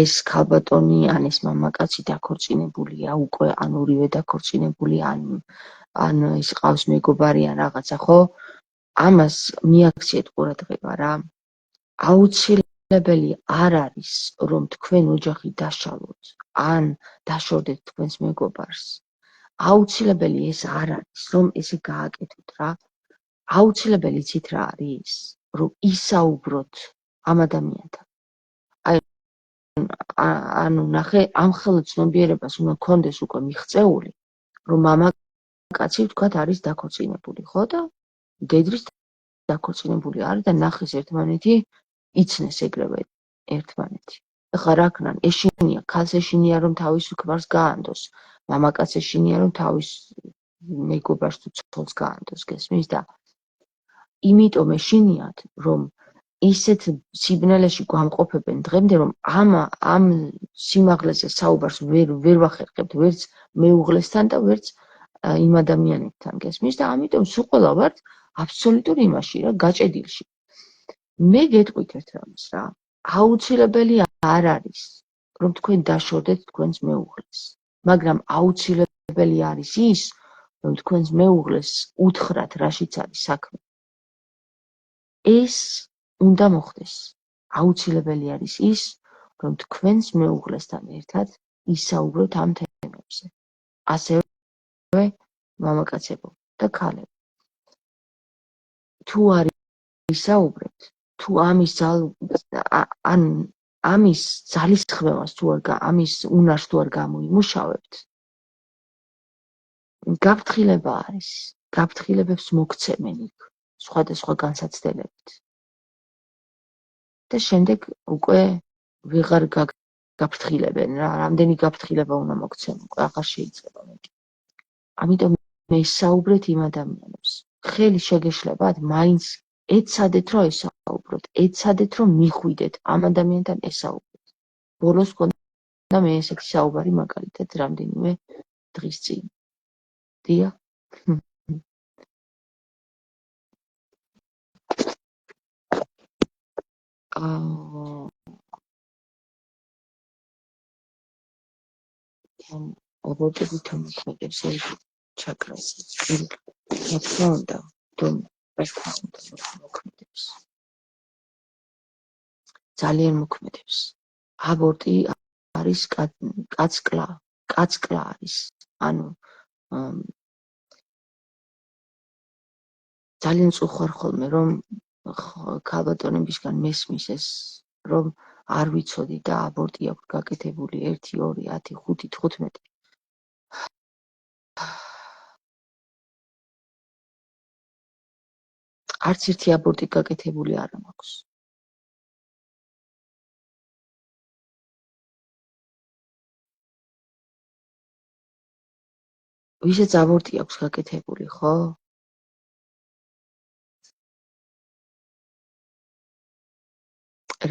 ეს ქალბატონი ან ეს მამაკაცი დაქორწინებულია უკვე, ან ორივე დაქორწინებული, ან ის ყავს მეგობარი ან რაღაცა, ხო? ამას მიაქციეთ ყურადღება რა. აუცილებელი არ არის, რომ თქვენ ოჯახი დაშალოთ, ან დაშორდეთ თქვენს მეგობარს. აუცილებელი ეს არ არის, რომ ესე გააკეთოთ რა. აუცილებელი იცით რა არის, რომ ისაუბროთ ამ ადამიანთან. ანუ ნახე, ამ ხელა ცნობიერებას უნდა გქონდეს უკვე მიღწეული, რომ მამაკაცი ვთქვათ არის დაქორწინებული, ხო და მდედრის დაქორწინებული არის და ნახეს ერთმანეთი, იცნეს ეგრევე ერთმანეთი. ეხლა რა ქნან, ეშინია, ქალს ეშინია, რომ თავის ქმარს გაანდოს, მამაკაც ეშინია, რომ თავის მეგობარს თუ ცოლს გაანდოს, გესმის და იმიტომ ეშინიათ, რომ ისეთ სიბნელეში გვამყოფებენ დღემდე, რომ ამ სიმაღლეზე საუბარს ვერ ვახერხებთ, ვერც მეუღლესთან და ვერც იმ ადამიანებთან გესმის და ამიტომ სულ ყველა ვართ აბსოლუტურ იმაში რა, გაჭედილში. მე გეტყვით ერთ რამეს რა, აუცილებელი არ არის, რომ თქვენ დაშორდეთ თქვენს მეუღლეს, მაგრამ აუცილებელი არის ის, რომ თქვენს მეუღლეს უთხრათ, რაშიც არის საქმე. ეს უნდა მოხდეს. აუცილებელი არის ის, რომ თქვენს მეუღლესთან ერთად ისაუბროთ ამ თემებზე. ასევე მამაკაცებო და ქალები. თუ არ ისაუბრებთ, თუ ამის ძალისხმევას თუ არ ამის უნარს თუ არ გამოიმუშავებთ, გაფრთხილება არის. გაფრთხილებებს მოგცემენ იქ სხვადასხვა განსაცდელებით. და შემდეგ უკვე ვეღარ გაფრთხილებენ რა, რამდენი გაფრთხილება უნდა მოგცემ, უკვე აღარ შეიძლება მეტი. ამიტომ მესაუბრეთ იმ ადამიანებს. ხელი შეგეშლებათ, მაინც ეცადეთ რომ ესაუბროთ, ეცადეთ რომ მიხვიდეთ ამ ადამიანთან ესაუბროთ. ბოლოს გქონდა მე ესეთი საუბარი მაგალითად რამდენიმე დღის წინ. დიახ. აბორტები თამაშობს ჩაკრას. რა თქმა უნდა, მოქმედებს. ძალიან მოქმედებს. აბორტი არის კაცკლა არის. ანუ ძალიან წუხარ ხოლმე რომ ქალბატონებისგან მესმის ეს რომ არ ვიცოდი და აბორტი აქვს გაკეთებული 1 2 10 5 15. არც ერთი აბორტი გაკეთებული არ მაქვს. ვისაც აბორტი აქვს გაკეთებული, ხო?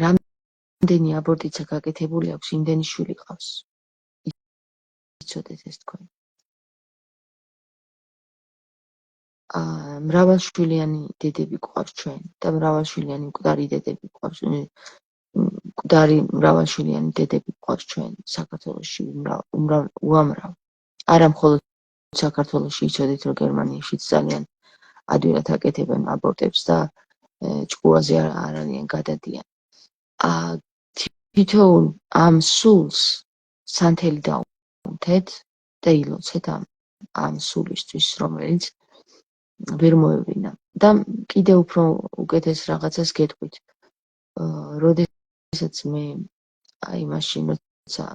რამდენი აბორტიცა გაკეთებული აქვს, იმდენი შვილი ყავს. იცოდეთ ეს თქვენ. მრავალშვილიანი დედები გვყავს ჩვენ და მრავალშვილიანი მკვდარი დედები გვყავს. მკვდარი მრავალშვილიანი დედები გვყავს ჩვენ საქართველოში უამრავ. არა მხოლოდ საქართველოში, იცოდეთ რომ გერმანიაშიც ძალიან ადვილად აკეთებენ აბორტებს და ჭკუაზე არ არიან გადადიან. თითოეულ ამ სულს სანთელი დაუნთეთ და ილოცეთ ამ სულისთვის, რომელიც ვერ მოევლინა. და კიდე უფრო უკეთეს რაღაცას გეტყვით. როდესაც მე აი მაშინ როცა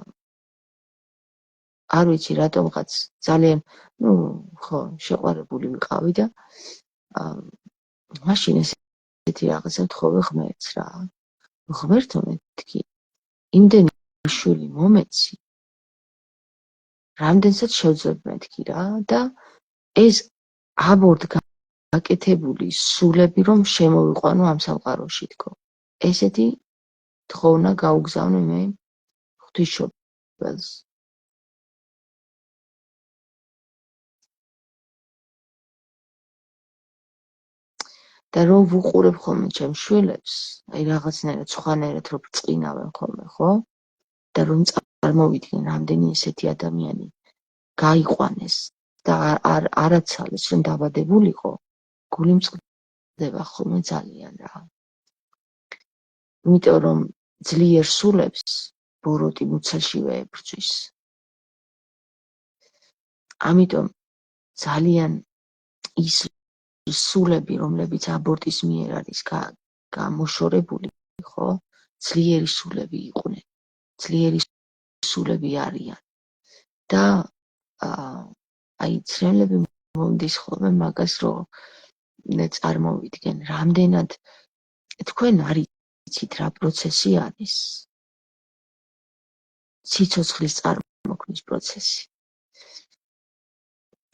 არ ვიცი რატომღაც ძალიან ხო შეყვარებული ვიყავი და მაშინ ესეთი რაღაცა ვთხოვე ღმერთს რა. ღმერთო მეთქი, იმდენი შვილი მომეცი, რამდენსაც შევძლებთ მეთქი რა და ეს აბორტ გაკეთებული სულები რომ შემოვიყვანო ამ სამყაროში თქო. ესეთი თხოვნა გაუგზავნე მე ღვთისმშობელს. და რომ ვუყურებ ხოლმე ჩემს შვილებს, აი რაღაცნაირად სხვანაირად რომ ბრწყინავენ ხოლმე, ხო? და რომ წარმოვიდგენ რამდენი ესეთი ადამიანი გაიყვანეს და არაცალეს რომ დაბადებულიყო, გული მწყდება ხოლმე ძალიან რა. იმიტომ რომ ძლიერ სულებს ბოროტი მუცაშივე ებრძვის. ამიტომ ძალიან ის სულები, რომლებიც აბორტის მიერ არის გამოშორებული, ხო? ძლიერი სულები იყვნენ. ძლიერი სულები არიან. და აი ცრემლები მომდის ხოლმე მაგას რომ წარმოვიდგენ, რამდენად თქვენ არ იცით რა პროცესი არის. სიცოცხლის წარმოქმნის პროცესი.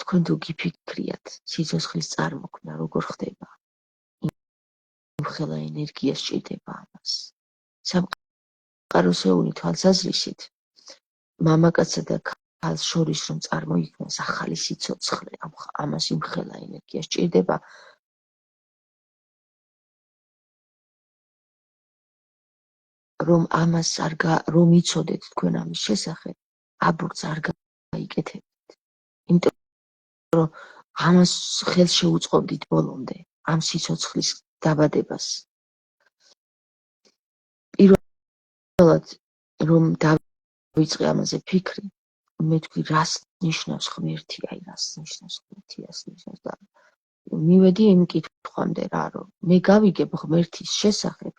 თქვენ თუ გიფიქრიათ, სიცოცხლის წარმოქმნა როგორ ხდება? იმხელა ენერგია სჭირდება ამას. სამყაროსეული თვალსაზრისით, მამაკაცსა და ხალხს შორის რომ წარმოიქმნას ახალი სიცოცხლე, ამას იმხელა ენერგია სჭირდება. რომ ამას რომ იცოდეთ თქვენ ამის შესახებ, აბორტს არ გაიკეთებთ. იმიტომ რომ ამას ხელს შეუწყობდით ბოლომდე, ამ სიცოცხლის დაბადებას. პირველად რომ დავიწყე ამაზე ფიქრი, მე თქვი რას ნიშნავს ღმერთი, რას ნიშნავს ღმერთი, რას ნიშნავს და მივედი იმ კითხვამდე რა, რომ მე გავიგებ ღმერთის შესახებ,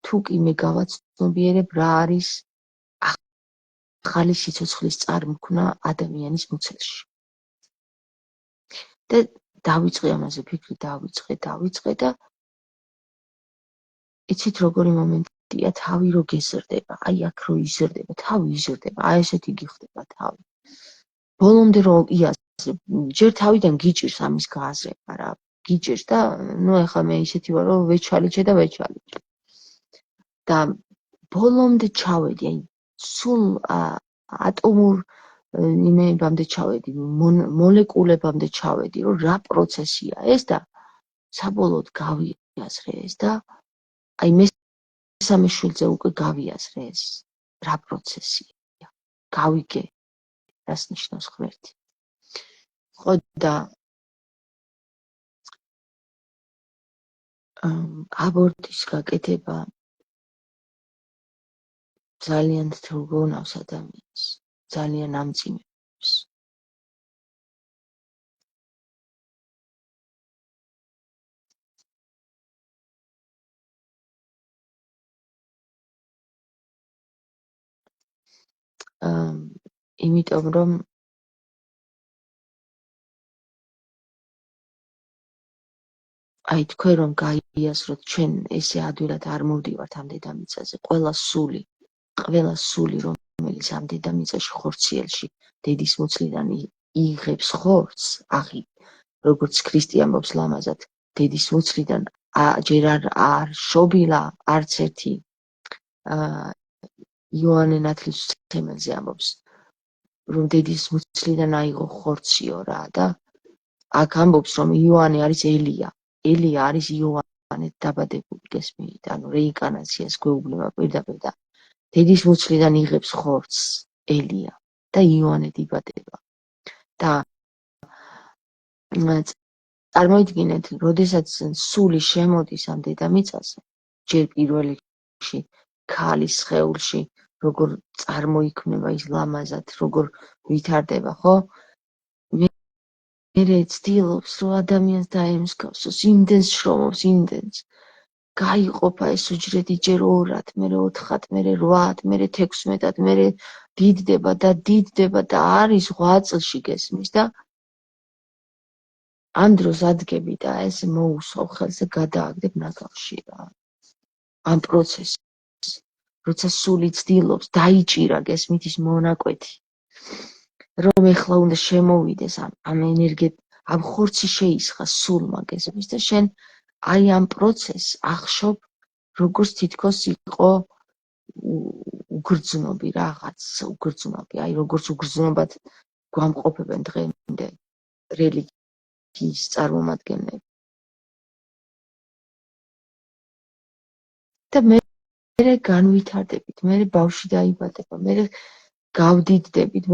თუ კი მე გავაცნობიერებ რა არის ახალი სიცოცხლის წარმოქმნა ადამიანის მუცელში. და დავიწყე ამაზე ფიქრი, დავიწყე და იცით როგორი მომენტია, თავი რო გეზრდება, აქ რო იზრდება, თავი იზრდება, ესეთი გიხდება თავი. ბოლომდე რო იაზრებ, ჯერ თავიდან გიჭირს ამის გააზრება რა, გიჭირს და ეხლა მე ისეთი ვარ, რომ ვეჩალიჩე. და ბოლომდე ჩავედი, სულ ატომურ იმებამდე ჩავედი, მოლეკულებამდე ჩავედი, რომ რა პროცესია ეს და საბოლოოდ გავიაზრე ეს და მესამე შვილზე უკვე გავიაზრე ეს რა პროცესია. გავიგე რას ნიშნავს ღმერთი. ხო და აბორტის გაკეთება ძალიან თრგონავს ადამიანს, ძალიან ამძიმებს. იმიტომ რომ თქვენ რომ გაიაზროთ, ჩვენ ესე ადვილად არ მოვდივართ ამ დედამიწაზე, ყველა სული რომელიც ამ დედამიწაში ხორციელში დედის მუცლიდან იღებს ხორცს, როგორც ქრისტე ამბობს ლამაზად, დედის მუცლიდან ჯერ არ შობილა არც ერთი იოანე ნათლისმცემელზე ამბობს, რომ დედის მუცლიდან აიღო ხორციო რა და აქ ამბობს, რომ იოანე არის ელია არის იოანე დაბადებული, გესმით? ანუ რეინკარნაციას გვეუბნება პირდაპირ და დედის მუცლიდან იღებს ხორცს ელია და იოანე იბადება. და წარმოიდგინეთ, როდესაც სული შემოდის ამ დედამიწაზე, ჯერ პირველ რიგში ქალის სხეულში, როგორ წარმოიქმნება ის ლამაზად, როგორ ვითარდება, ხო? მერე ცდილობს, რომ ადამიანს დაემსგავსოს, იმდენს შრომობს, იმდენს. გაიყოფა ეს უჯრედი ჯერ 2-ად, მერე 4-ად, მერე 8-ად, მერე 16-ად, მერე დიდდება და არის 8 წელში გესმის და ამ დროს ადგები და ეს მოუსვავ ხელზე გადააგდებ ნაგავში რა. ამ პროცესს, როცა სული ცდილობს, დაიჭირა გესმით ის მონაკვეთი, რომ ეხლა უნდა შემოვიდეს ამ ხორცი შეისხა სულმა გესმის და შენ ამ პროცესს ახშობ, როგორც თითქოს იყო უგრძნობი რაღაც, როგორც უგრძნობად გვამყოფებენ დღემდე რელიგიის წარმომადგენლები. და მერე განვითარდებით, მერე ბავშვი დაიბადება, მერე გავდიდდებით,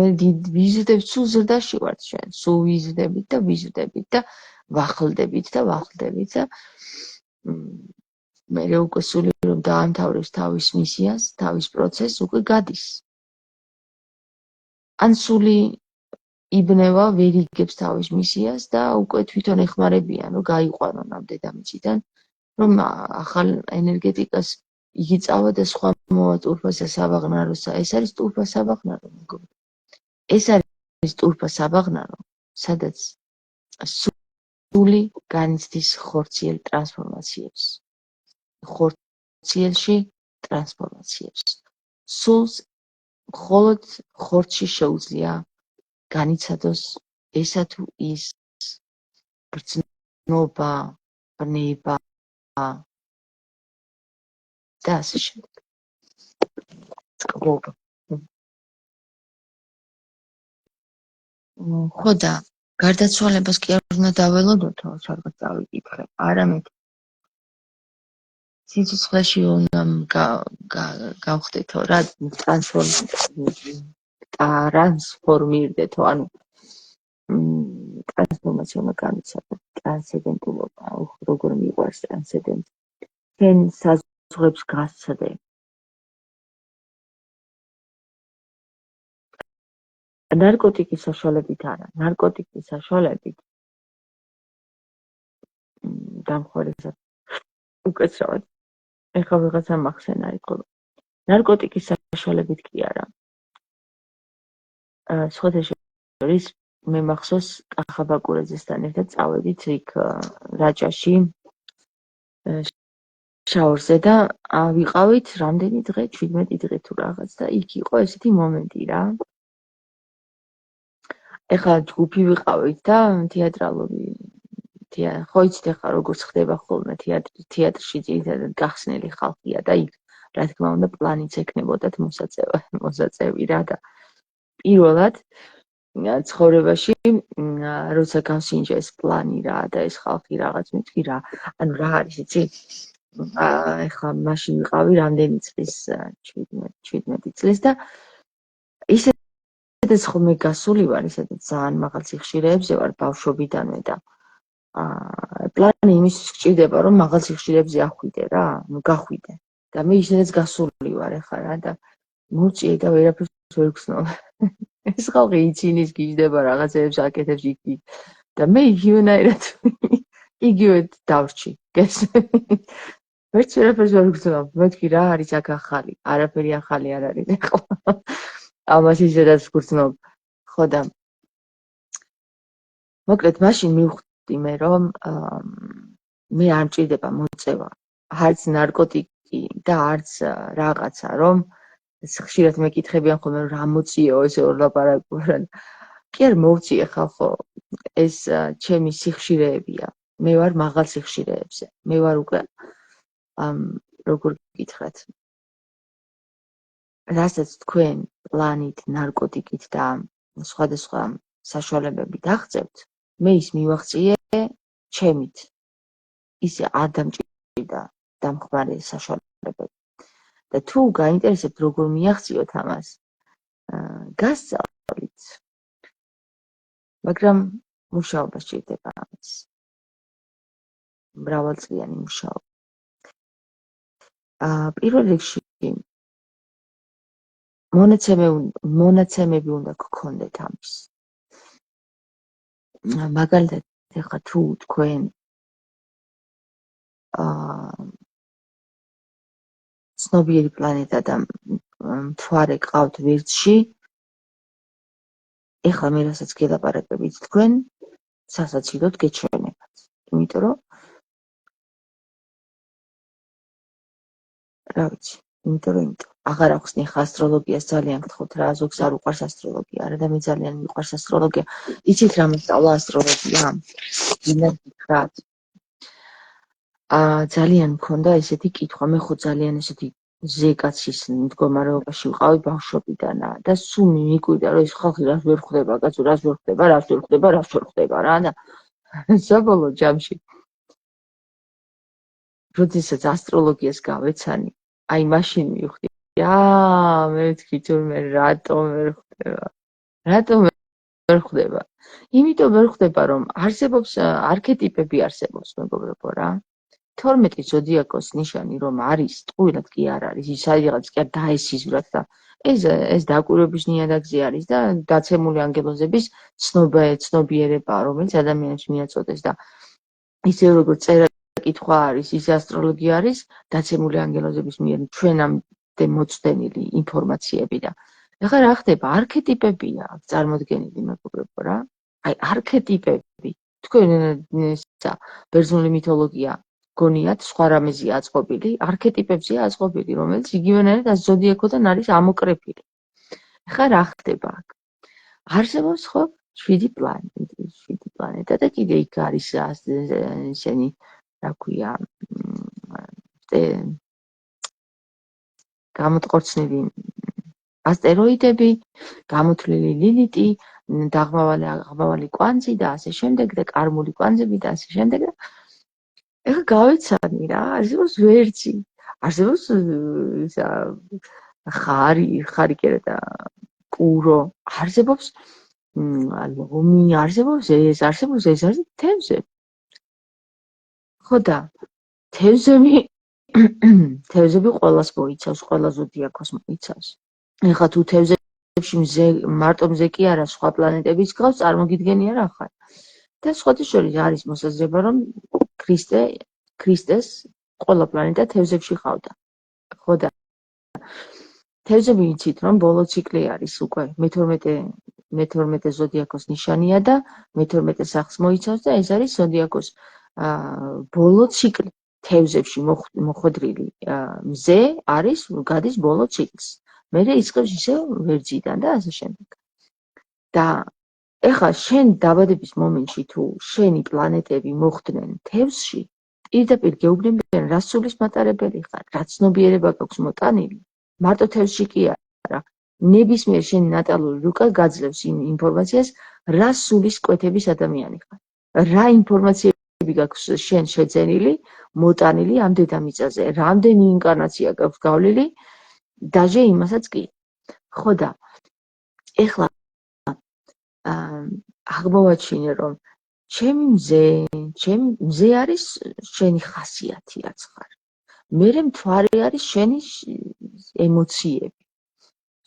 ვიზრდებით, სულ ზრდაში ვართ ჩვენ, სულ ვიზრდებით და ვახლდებით და მერე უკვე სული რომ დაამთავრებს თავის მისიას, თავის პროცესს, უკვე გადის. ან სული იბნევა, ვერ იგებს თავის მისიას და უკვე თვითონ ეხმარებიან, რომ გაიყვანონ ამ დედამიწიდან, რომ ახალ ენერგეტიკას იგი წავა და სხვა მოვა ტურფასა საბაღნაროსა. ეს არის ტურფა საბაღნარო, მეგობრებო. ეს არის ტურფა საბაღნარო, სადაც სული განიცდის ხორციელ ტრანსფორმაციებს. ხორციელში ტრანსფორმაციებს. სულს მხოლოდ ხორცში შეუძლია განიცადოს ესა თუ ის ბრძნობა, ბნება და ასე შემდეგ. წყობა. ხო და გარდაცვალებას კი არ უნდა დაველოდოთო, სადღაც წავიკითხე. არამედ სიცოცხლეში უნდა გავხდეთო რა ტრანსფორმირდეთო, ანუ ტრანსფორმაცია უნდა განიცადო, ტრანსცენდენტულობა, როგორ მიყვარს ტრანსცენდენტი. შენ საზღვრებს გასცდე. ნარკოტიკის საშუალებით არა, ნარკოტიკის საშუალებით დამხმარებლად უკაცრავად ეხლა ვიღაცა მახსენა იყო. ნარკოტიკის საშუალებით კი არა. სხვათა შორის მე მახსოვს კახა ბაკურაძესთან ერთად წავედით იქ რაჭაში შაორზე და ვიყავით რამდენი დღე, 17 დღე თუ რაღაც და იქ იყო ესეთი მომენტი რა. ეხლა ჯგუფი ვიყავით და თეატრალური ხო იცით ეხლა როგორც ხდება ხოლმე თეატრში ძირითადად გახსნილი ხალხია და იქ რა თქმა უნდა პლანიც ექნებოდათ მოსაწევი რა და პირველად ცხოვრებაში როცა გავსინჯა ეს პლანი რა და ეს ხალხი რაღაც მეთქი რა ანუ რა არის იცი ეხლა მაშინ ვიყავი რამდენი წლის 17 წლის და ისედაც ხოლმე გასული ვარ ისედაც ძალიან მაღალ სიხშირეებზე ვარ ბავშვობიდანვე და პლანი იმისთვის გჭირდება რომ მაღალ სიხშირეებზე ახვიდე რა ნუ გახვიდე და მე ისედაც გასული ვარ ეხლა რა და მოვწიე და ვერაფერს ვერ ვგრძნობ ეს ხალხი იცინის გიждდება რაღაცებს აკეთებს იქ და მე იგივენაირად იგივე დავრჩი ვერც ვერაფერს ვერ ვგრძნობ მეთქი რა არის აქ ახალი არაფერი ახალი არ არის ეხლა ამას ისედაც ვგრძნობ ხო და მოკლედ მაშინ მივხვდი მე რომ მე არ მჭირდება მოწევა არც ნარკოტიკი და არც რაღაცა რომ ხშირად მეკითხებიან ხოლმე რა მოწიეო ესე ორ ლაპარაკობენ კი არ მოვწიე ხალხო ეს ჩემი სიხშირეებია მე ვარ მაღალ სიხშირეებზე მე ვარ უკვე როგორ გითხრათ რასაც თქვენ პლანით ნარკოტიკით და სხვადასხვა საშუალებებით აღწევთ მე ის მივახციე ჩემით ისე არ დამჭირდა დამხმარე საშუალებები და თუ გაინტერესებთ როგორ მიაღწიოთ ამას გასწავლით მაგრამ მუშაობა სჭირდება ამის მრავალწლიანი მუშაობა პირველ რიგში მონაცემები უნდა გქონდეთ ამის მაგალითად ეხლა თუ თქვენ ცნობიერი პლანეტა და მთვარე ყავთ ვირთში ეხლა მე რასაც გელაპარაკებით თქვენ სასაცილოდ გეჩვენებათ იმიტომ რომ რა ვიცი იმიტომ აღარ აქვს ნახა ასტროლოგიას ძალიან გთხოვთ რა ზოგს არ უყვარს ასტროლოგია არა და მე ძალიან მიყვარს ასტროლოგია იცით რა მოსწავლა ასტროლოგია დინას გითხრათ ძალიან მქონდა ესეთი კითხვა მე ხო ძალიან ესეთი ზეკაცის მდგომარეობაში ვიყავი ბავშვობიდან და სულ მიგვიდა რომ ეს ხალხი რას ვერ ხვდება კაცო რას ვერ ხვდება რა და საბოლოო ჯამში როდესაც ასტროლოგიას გავეცანი აი მაშინ მივხვდი მე ვთქვი თურმე რატომ ვერ ხვდება იმიტომ ვერ ხვდება რომ არსებობს არქეტიპები არსებობს მეგობრებო რა 12 ზოდიაკოს ნიშანი რომ არის ტყუილად კი არ არის ის რაღაც კი არ დაესიზვრათ და ეს დაკვირვების ნიადაგზე არის და დაცემული ანგელოზების ცნობიერება რომელიც ადამიანებს მიაწოდეს და ისე როგორც წერა კითხვა არის ის ასტროლოგია არის დაცემული ანგელოზების მიერ ჩვენამდე მოწდენილი ინფორმაციები და ეხლა რა ხდება არქეტიპებია წარმოდგენილი მეგობრებო რა აი არქეტიპები თქვენ ბერძნული მითოლოგია გონიათ სხვა რამეზია აწყობილი არქეტიპებზეა აწყობილი რომელიც იგივენაირად ზოდიაკოდან არის ამოკრეფილი ეხლა რა ხდება აქ არსებობს ხო 7 პლანეტა და კიდე იქ არის ისენი რა ქვია გამოტყორცნილი ასტეროიდები გამოთვლილი ლილიტი დაღმავალი, აღმავალი კვანძი და ასე შემდეგ და კარმული კვანძები და ასე შემდეგ და ეხლა გავიცანი რა, არსებობს ვერძი, არსებობს ხარი კერა და კურო, არსებობს ლომი, არსებობს ეს თევზები. ხო და თევზები ყველას მოიცავს, ყველა ზოდიაქოს მოიცავს. ეხლა თუ თევზებში მარტო მზე კი არა, სხვა პლანეტებიც გავს, წარმოგიდგენია რა ხარ. და სხვათა შორის არის მოსაზრება, რომ ქრისტეს ყველა პლანეტა თევზებში ყავდა. ხო და თევზები იცით, რომ ბოლო ციკლი არის უკვე მე-12 ზოდიაქოს ნიშანია და მე-12 სახლს მოიცავს და ეს არის ზოდიაქოს ბოლო ციკლი. თევზებში მოხვედრილი მზე არის გადის ბოლო ციკლს. მერე იწყებს ისე ვერძიდან და ასე შემდეგ. და ეხლა შენ დაბადების მომენტში თუ შენი პლანეტები მოხვდნენ თევზში, პირდაპირ გეუბნებიან, რა სულის მატარებელი ხარ, რა ცნობიერება გაქვს მოტანილი. მარტო თევზში კი არა, ნებისმიერ შენი ნატალური რუკა გაძლევს იმ ინფორმაციას, რა სულის კვეთების ადამიანი ხარ. რა ინფორმაციები გაქვს შენ შეძენილი, მოტანილი ამ დედამიწაზე, რამდენი ინკარნაცია გაქვს გავლილი, დაჟე იმასაც კი. ხო და ეხლა აღმოვაჩინე, რომ ჩემი მზე არის შენი ხასიათი, რაც ხარ. მერე მთვარე არის შენი ემოციები.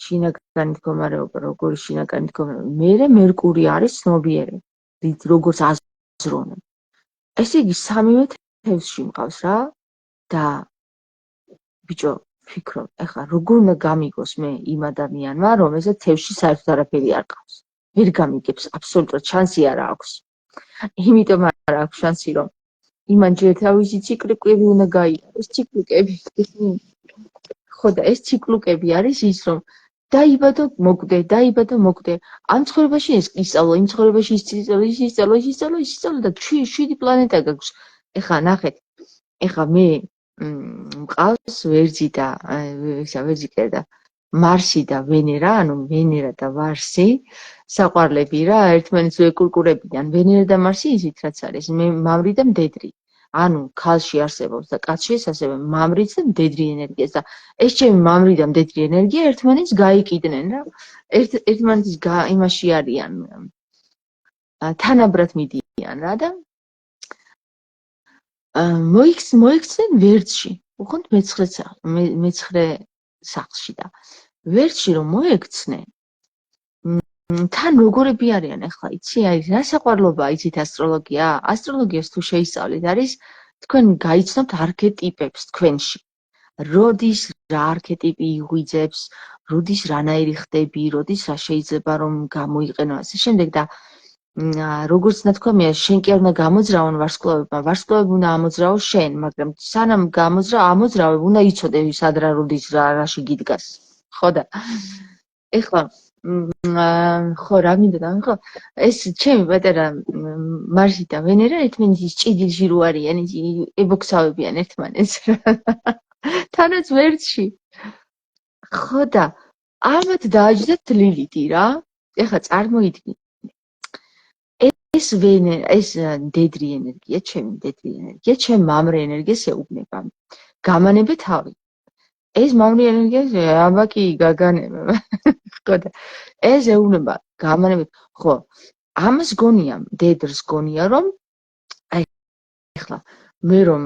შინაგანი მდგომარეობა, როგორი შინაგანი მდგომარეობა. მერე მერკური არის ცნობიერება, როგორც აზროვნება. ესე იგი სამივე თევზში მყავს რა და ბიჭო, ფიქრობ, ეხლა როგორ უნდა გამიგოს მე იმ ადამიანმა, რომელსაც თევზში საერთოდ არაფერი არ ყავს. ვერ გამიგებს, აბსოლუტურად შანსი არ აქვს. იმიტომ არ აქვს შანსი, რომ იმან ჯერ თავისი ციკლიკები უნდა გაიარო. ეს ციკლიკები, ხო და ეს ციკლიკები არის ის, რომ დაიბადო, მოკვდე. ამ ცხოვრებაში ეს ისწავლო, იმ ცხოვრებაში ისწავლო და 7 პლანეტა გაქვს. ეხლა ნახეთ, ეხლა მე მყავს ვერძი და მარსი და ვენერა, ანუ ვენერა და მარსი, საყვარლები რა, ერთმანეთს ვეკურკურებიან. ვენერა და მარსი ისიც რაც არის, მამრი და მდედრი. ანუ ქალში არსებობს და კაცში ასევე მამრიც და მდედრი ენერგიას და ეს ჩემი მამრი და მდედრი ენერგია ერთმანეთს გაიკიდნენ რა. ერთმანეთის იმაში არიან, თანაბრად მიდიან რა და მოიქცნენ ვერძში. უხონთ მე-9 სახლში და ვერძში რომ მოექცნენ, თან როგორები არიან ახლა, იცი, არის რა საყვარლობა, იცით ასტროლოგია? ასტროლოგიას თუ შეისწავლით, არის თქვენ გაიცნობთ არქეტიპებს თქვენში. როდის რა არქეტიპი იღვიძებს, როდის რანაირი ხდები, როდის რა შეიძლება რომ გამოიყენო ასე შემდეგ და როგორც ნათქვამია, შენ კი არ უნდა გამოძრავონ ვარსკვლავებმა, ვარსკვლავები უნდა ამოძრავო შენ, მაგრამ სანამ ამოძრავებ, უნდა იცოდე სად რა როდის რაში გიდგას. ხო და ეხლა ხო რა მინდოდა, ხო ეს ჩემი პატარა მარსი და ვენერა ერთმანეთის ჭიდილში რო არიან, ებოქსავებიან ერთმანეთს. თანაც ვერძში. ხო და ამათ დააჯდათ ლილითი რა. ეხლა წარმოიდგინე. ეს მდედრი ენერგია, ჩემ მამრი ენერგიას ეუბნება. გამანებე თავი. ეს მამრი ენერგია აბაკი გაგანებე. ხო და ეს ეუბნება გამანებე. ხო, ამას გონია, მდედრს გონია, რომ აი ეხლა მე რომ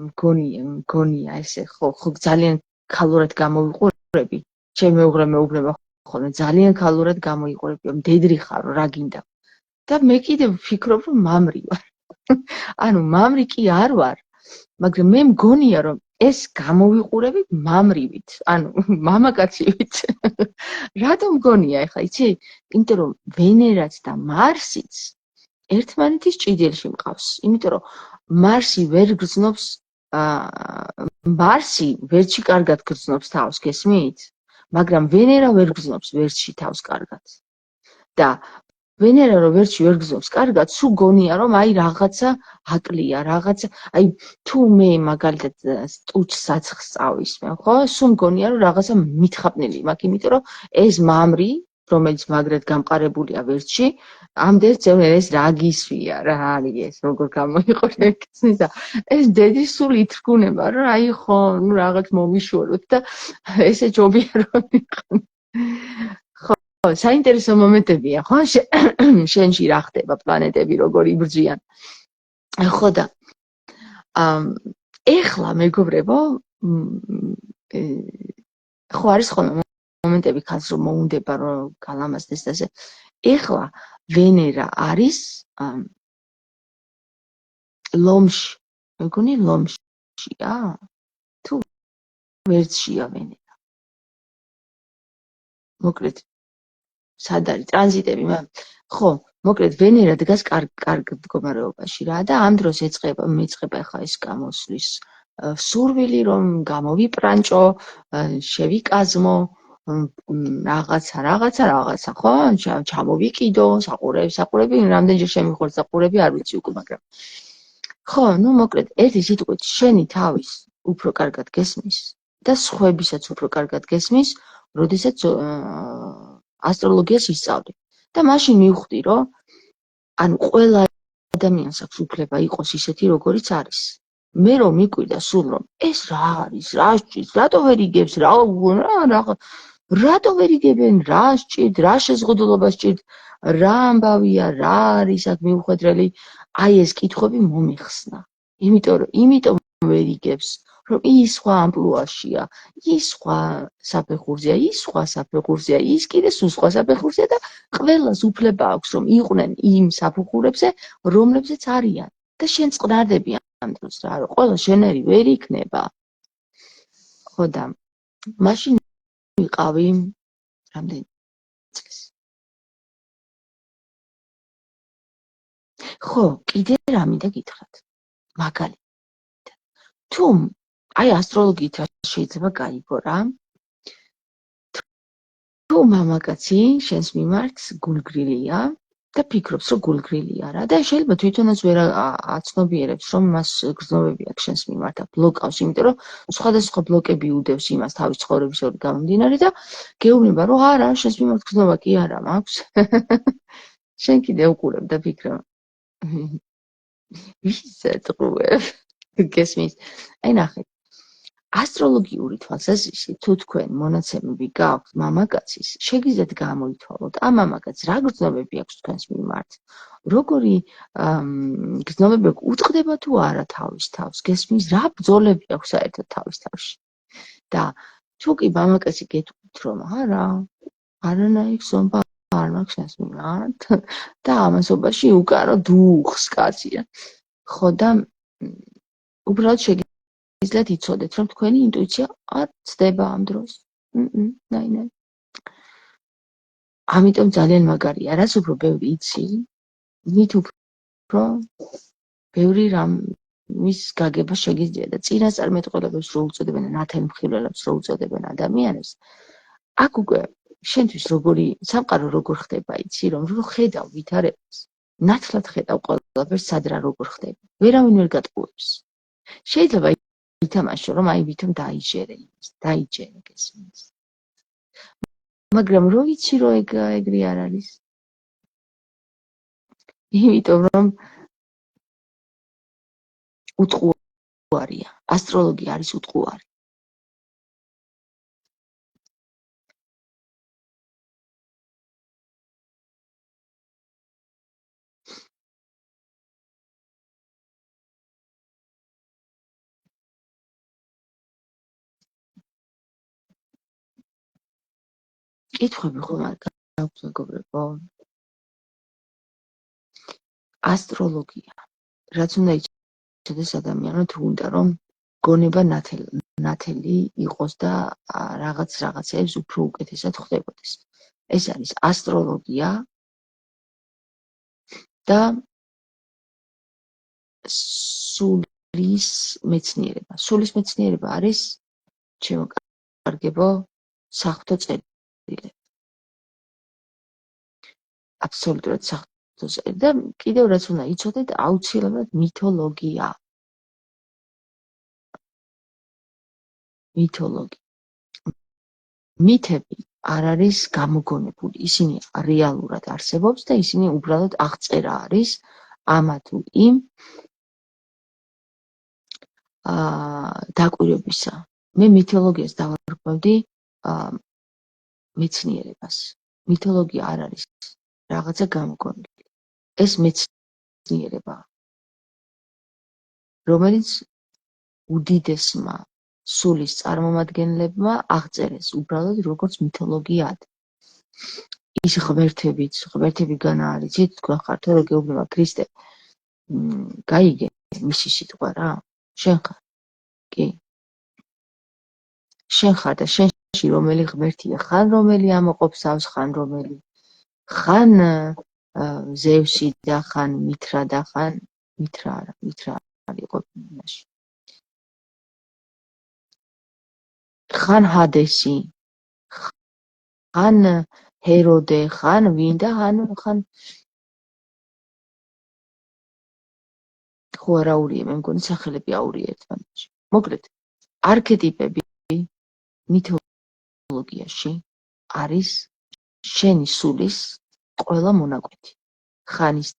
მგონია ესე, ხო ძალიან ქალურად გამოვიყურები. ჩემი მეუღლე მეუბნება ხოლმე ძალიან ქალურად გამოიყურები, მდედრი ხარ, რა გინდა. და მე კიდევ ვფიქრობ, რომ მამრი ვარ. ანუ მამრი კი არ ვარ, მაგრამ მე მგონია, რომ ეს გამოვიყურები მამრივით, ანუ მამაკაცივით. რატომ მგონია ახლა, იცი? იმიტომ რომ ვენერაც და მარსიც ერთმანეთის ჭიდილში მყავს. იმიტომ რომ მარსი ვერ გრძნობს, მარსი ვერტში კარგად გრძნობს თავს, გესმით? მაგრამ ვენერა ვერ გრძნობს ვერტში თავს კარგად. და ვენერა რომ ვერტში ვერ გრძნობს კარგად, სულ გონია რომ აი რაღაცა აკლია, რაღაცა, აი თუ მე მაგალითად სტუჩს საცხს წავისმენ, ხო? სულ მგონია რომ რაღაცა მითხაპნელი მაქვს, იმიტომ რომ ეს მამრი რომელიც მაგრად გამყარებულია ვერცხლში, ამდენ წევნერეს რა გისვია, რა არის ეს, როგორ გამოიყურე გესმის და ეს დედის სულ ითრგუნება, რომ აი ხო, ნუ რაღაც მომიშოროთ და ესე ჯობია რომ იყო. ხო, საინტერესო მომენტებია, ხო? შენში რა ხდება, პლანეტები როგორ იბრძვიან. ხო და ეხლა მეგობრებო, ხო არის ხოლმე მომენტები ხალხს რომ მოუნდება რომ გალამაზდეს და ესე. ეხლა ვენერა არის ლომში. მეგონი ლომშია? თუ ვერცხლია ვენერა. მოკლედ სად არის ტრანზიტები, ხო, მოკლედ ვენერა დგას კარგ მდგომარეობაში რა და ამ დროს მეწყება ხა ეს გამოსვლის სურვილი რომ გამოვიპრანჭო, შევიკაზმო რაღაცა, ხო? ჩამოვიკიდო, საყურები, რამდენჯერ შემიხვალ საყურები, არ ვიცი უკვე, მაგრამ ხო, ნუ მოკლედ, ერთი სიტყვით, შენი თავის უფრო კარგად გესმის და სხვებისაც უფრო კარგად გესმის, როდესაც ასტროლოგიას ისწავლი. და მაშინ მივხვდი, რომ ანუ ყველა ადამიანს აქვს უფლება იყოს ისეთი, როგორიც არის. მე რომ მიკვირდა სულ რომ ეს რა არის, რა სჭირს, რატო ვერ იგებს, რატო ვერ იგებენ, რა სჭირთ, რა შეზღუდულობა სჭირთ, რა ამბავია, რა არის აქ მიუხედრელი, აი ეს კითხვები მომიხსნა. იმიტომ ვერ იგებს, რომ ის სხვა ამპლუაშია, ის სხვა საფეხურზეა, ის სხვა საფეხურზეა, ის კიდე სულ სხვა საფეხურზეა და ყველას უფლება აქვს, რომ იყვნენ იმ საფეხურებზე, რომლებზეც არიან. და შენ წყნარდები ამ დროს რა, რომ ყველა შენერი ვერ იქნება. ხო და მაშინ ვიყავი რამდენი წლის. ხო, კიდე რა მინდა გითხრათ. მაგალითად, თუ აი ასტროლოგიით რა შეიძლება გაიგო რა. თუ მამაკაცი შენს მიმართ გულგრილია და ფიქრობს, რომ გულგრილია რა და შეიძლება თვითონაც ვერ აცნობიერებს, რომ მას გრძნობები აქვს შენს მიმართ და ბლოკავს, იმიტომ რომ სხვადასხვა ბლოკები უდევს იმას თავის ცხოვრებისეული გამომდინარე და გეუბნება, რომ არა, შენს მიმართ გრძნობა კი არა მაქვს. შენ კიდე უყურებ და ფიქრობ. ვისაც ყურებ? გესმის? აი ნახეთ. ასტროლოგიური თვალსაზრისით, თუ თქვენ მონაცემები გაქვთ მამაკაცის, შეგიძლიათ გამოითვალოთ, ამ მამაკაცს რა გრძნობები აქვს თქვენს მიმართ, როგორი გრძნობები უწყდება თუ არა თავის თავს, გესმის, რა ბრძოლები აქვს საერთოდ თავის თავში. და თუ კი მამაკაცი გეტყვით, რომ არა, არანაირი გრძნობა არ მაქვს შენს მიმართ და ამასობაში უკარო დუხს კაცია. ხო და უბრალოდ შეგიძლიათ იცოდეთ, რომ თქვენი ინტუიცია არ ცდება ამ დროს. ნაინაი. ამიტომ ძალიან მაგარია, რაც უფრო ბევრი იცი, მით უფრო ბევრი რამის გაგება შეგიძლია და წინასწარმეტყველებს რო უწოდებენ, ნათელმხილველებს რო უწოდებენ ადამიანებს, აქ უკვე შენთვის როგორი სამყარო როგორ ხდება, იცი, რომ ხედავ ვითარებას, ნათლად ხედავ ყველაფერს სად რა როგორ ხდება. ვერავინ ვერ გატყუებს. შეიძლება ითამაშო, რომ აი ვითომ დაიჯერე, გესმის. მაგრამ რო იცი, რომ ეგრე არ არის. იმიტომ რომ უტყუარია. ასტროლოგია არის უტყუარი. კითხვები ხომ არ გაქვთ მეგობრებო? ასტროლოგია. რაც უნდა იცოდეს ადამიანმა თუ უნდა რომ გონება ნათელი იყოს და რაღაცეებს უფრო უკეთესად ხდებოდეს. ეს არის ასტროლოგია და სულის მეცნიერება. სულის მეცნიერება არის ჩემო კარგებო საღვთო წერილები. აბსოლუტურად საღვთო წერილები და კიდევ რაც უნდა იცოდეთ, აუცილებლად მითოლოგია. მითები არ არის გამოგონებული, ისინი რეალურად არსებობს და ისინი უბრალოდ აღწერა არის ამა თუ იმ დაკვირვებისა. მე მითოლოგიას დავარქმევდი მეცნიერებას. მითოლოგია არ არის რაღაცა გამოგონილი. ეს მეცნიერებაა, რომელიც უდიდესმა სულის წარმომადგენლებმა აღწერეს უბრალოდ როგორც მითოლოგიად. ის ღმერთებიდან არის, თქვენ ხართ რომ გეუბნება ქრისტე, გაიგე მისი სიტყვა რა, შენ ხარ, კი. შენ ხარ და შენში რომელი ღმერთია, ხან რომელი ამოყოფს თავს, ხან რომელი, ხან ზევსი და ხან მითრა და ხან მითრა არ იყო იმაში. ხან ჰადესი, ხან ჰეროდე, ხან ვინ და ხან ხო არა აურია, მე მგონი სახელები აურია ერთმანეთში. მოკლედ, არქეტიპები მითოლოგიაში არის შენი სულის ყველა მონაკვეთი. ხან ის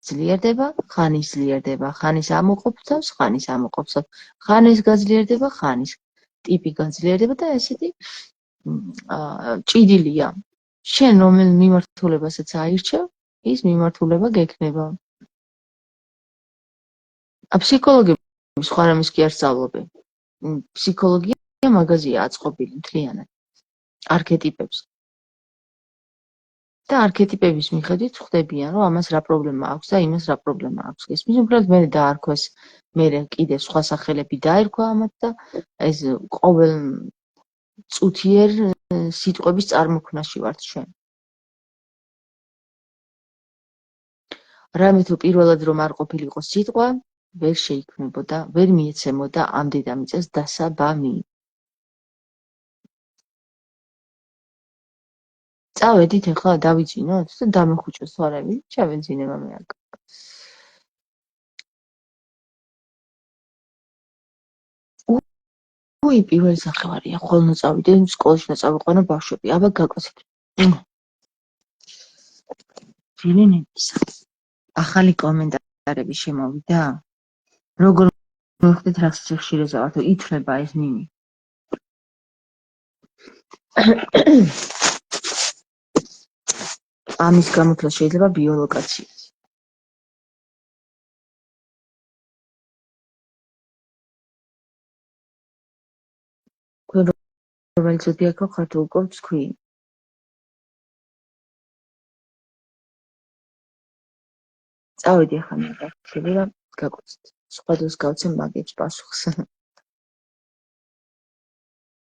ძლიერდება, ხან ის ძლიერდება, ხან ის ამოყოფს თავს, ხან ის ამოყოფს თავს, ხან ეს გაძლიერდება, ხან ის ტიპი გაძლიერდება და ესეთი ჭიდილია. შენ რომელ მიმართულებასაც აირჩევ, ის მიმართულება გექნება. ფსიქოლოგები სხვა რამეს კი არ სწავლობენ. ფსიქოლოგია მაგაზია აწყობილი მთლიანად არქეტიპებს. და არქეტიპების მიხედვით ხვდებიან, რომ ამას რა პრობლემა აქვს და იმას რა პრობლემა აქვს. ისმის უბრალოდ მე დაარქვეს, მე კიდე სხვა სახელები დაერქვა ამათ და ეს ყოველ წუთიერ სიტყვების წარმოქმნაში ვართ ჩვენ. რამე თუ პირველად რომ არ ყოფილიყო სიტყვა, ვერ შეიქმნებოდა, ვერ მიეცემოდა ამ დედამიწას დასაბამი. წავედით ახლა დავიძინოთ და დამეხუჭოთ თვალები, ჩავეძინება მე აქ. უი, პირველი სახევარია, ხოლმე წავიდე, სკოლაში და წავიყვანო ბავშვები, აბა გაკოცეთ. ვინენებისა. ახალი კომენტარები შემოვიდა? როგორ მოხდეთ რა სიხშირეზე ვართ, ითვლება ეს ნინი. ამის გამოთვლა შეიძლება ბიოლოკაციაც. თქვენ რომელი ზოდიაქო ხართ უკობ თქვი? წავედი ახლა მე და გაკოცეთ. სხვა დროს გავცემ მაგებს პასუხს.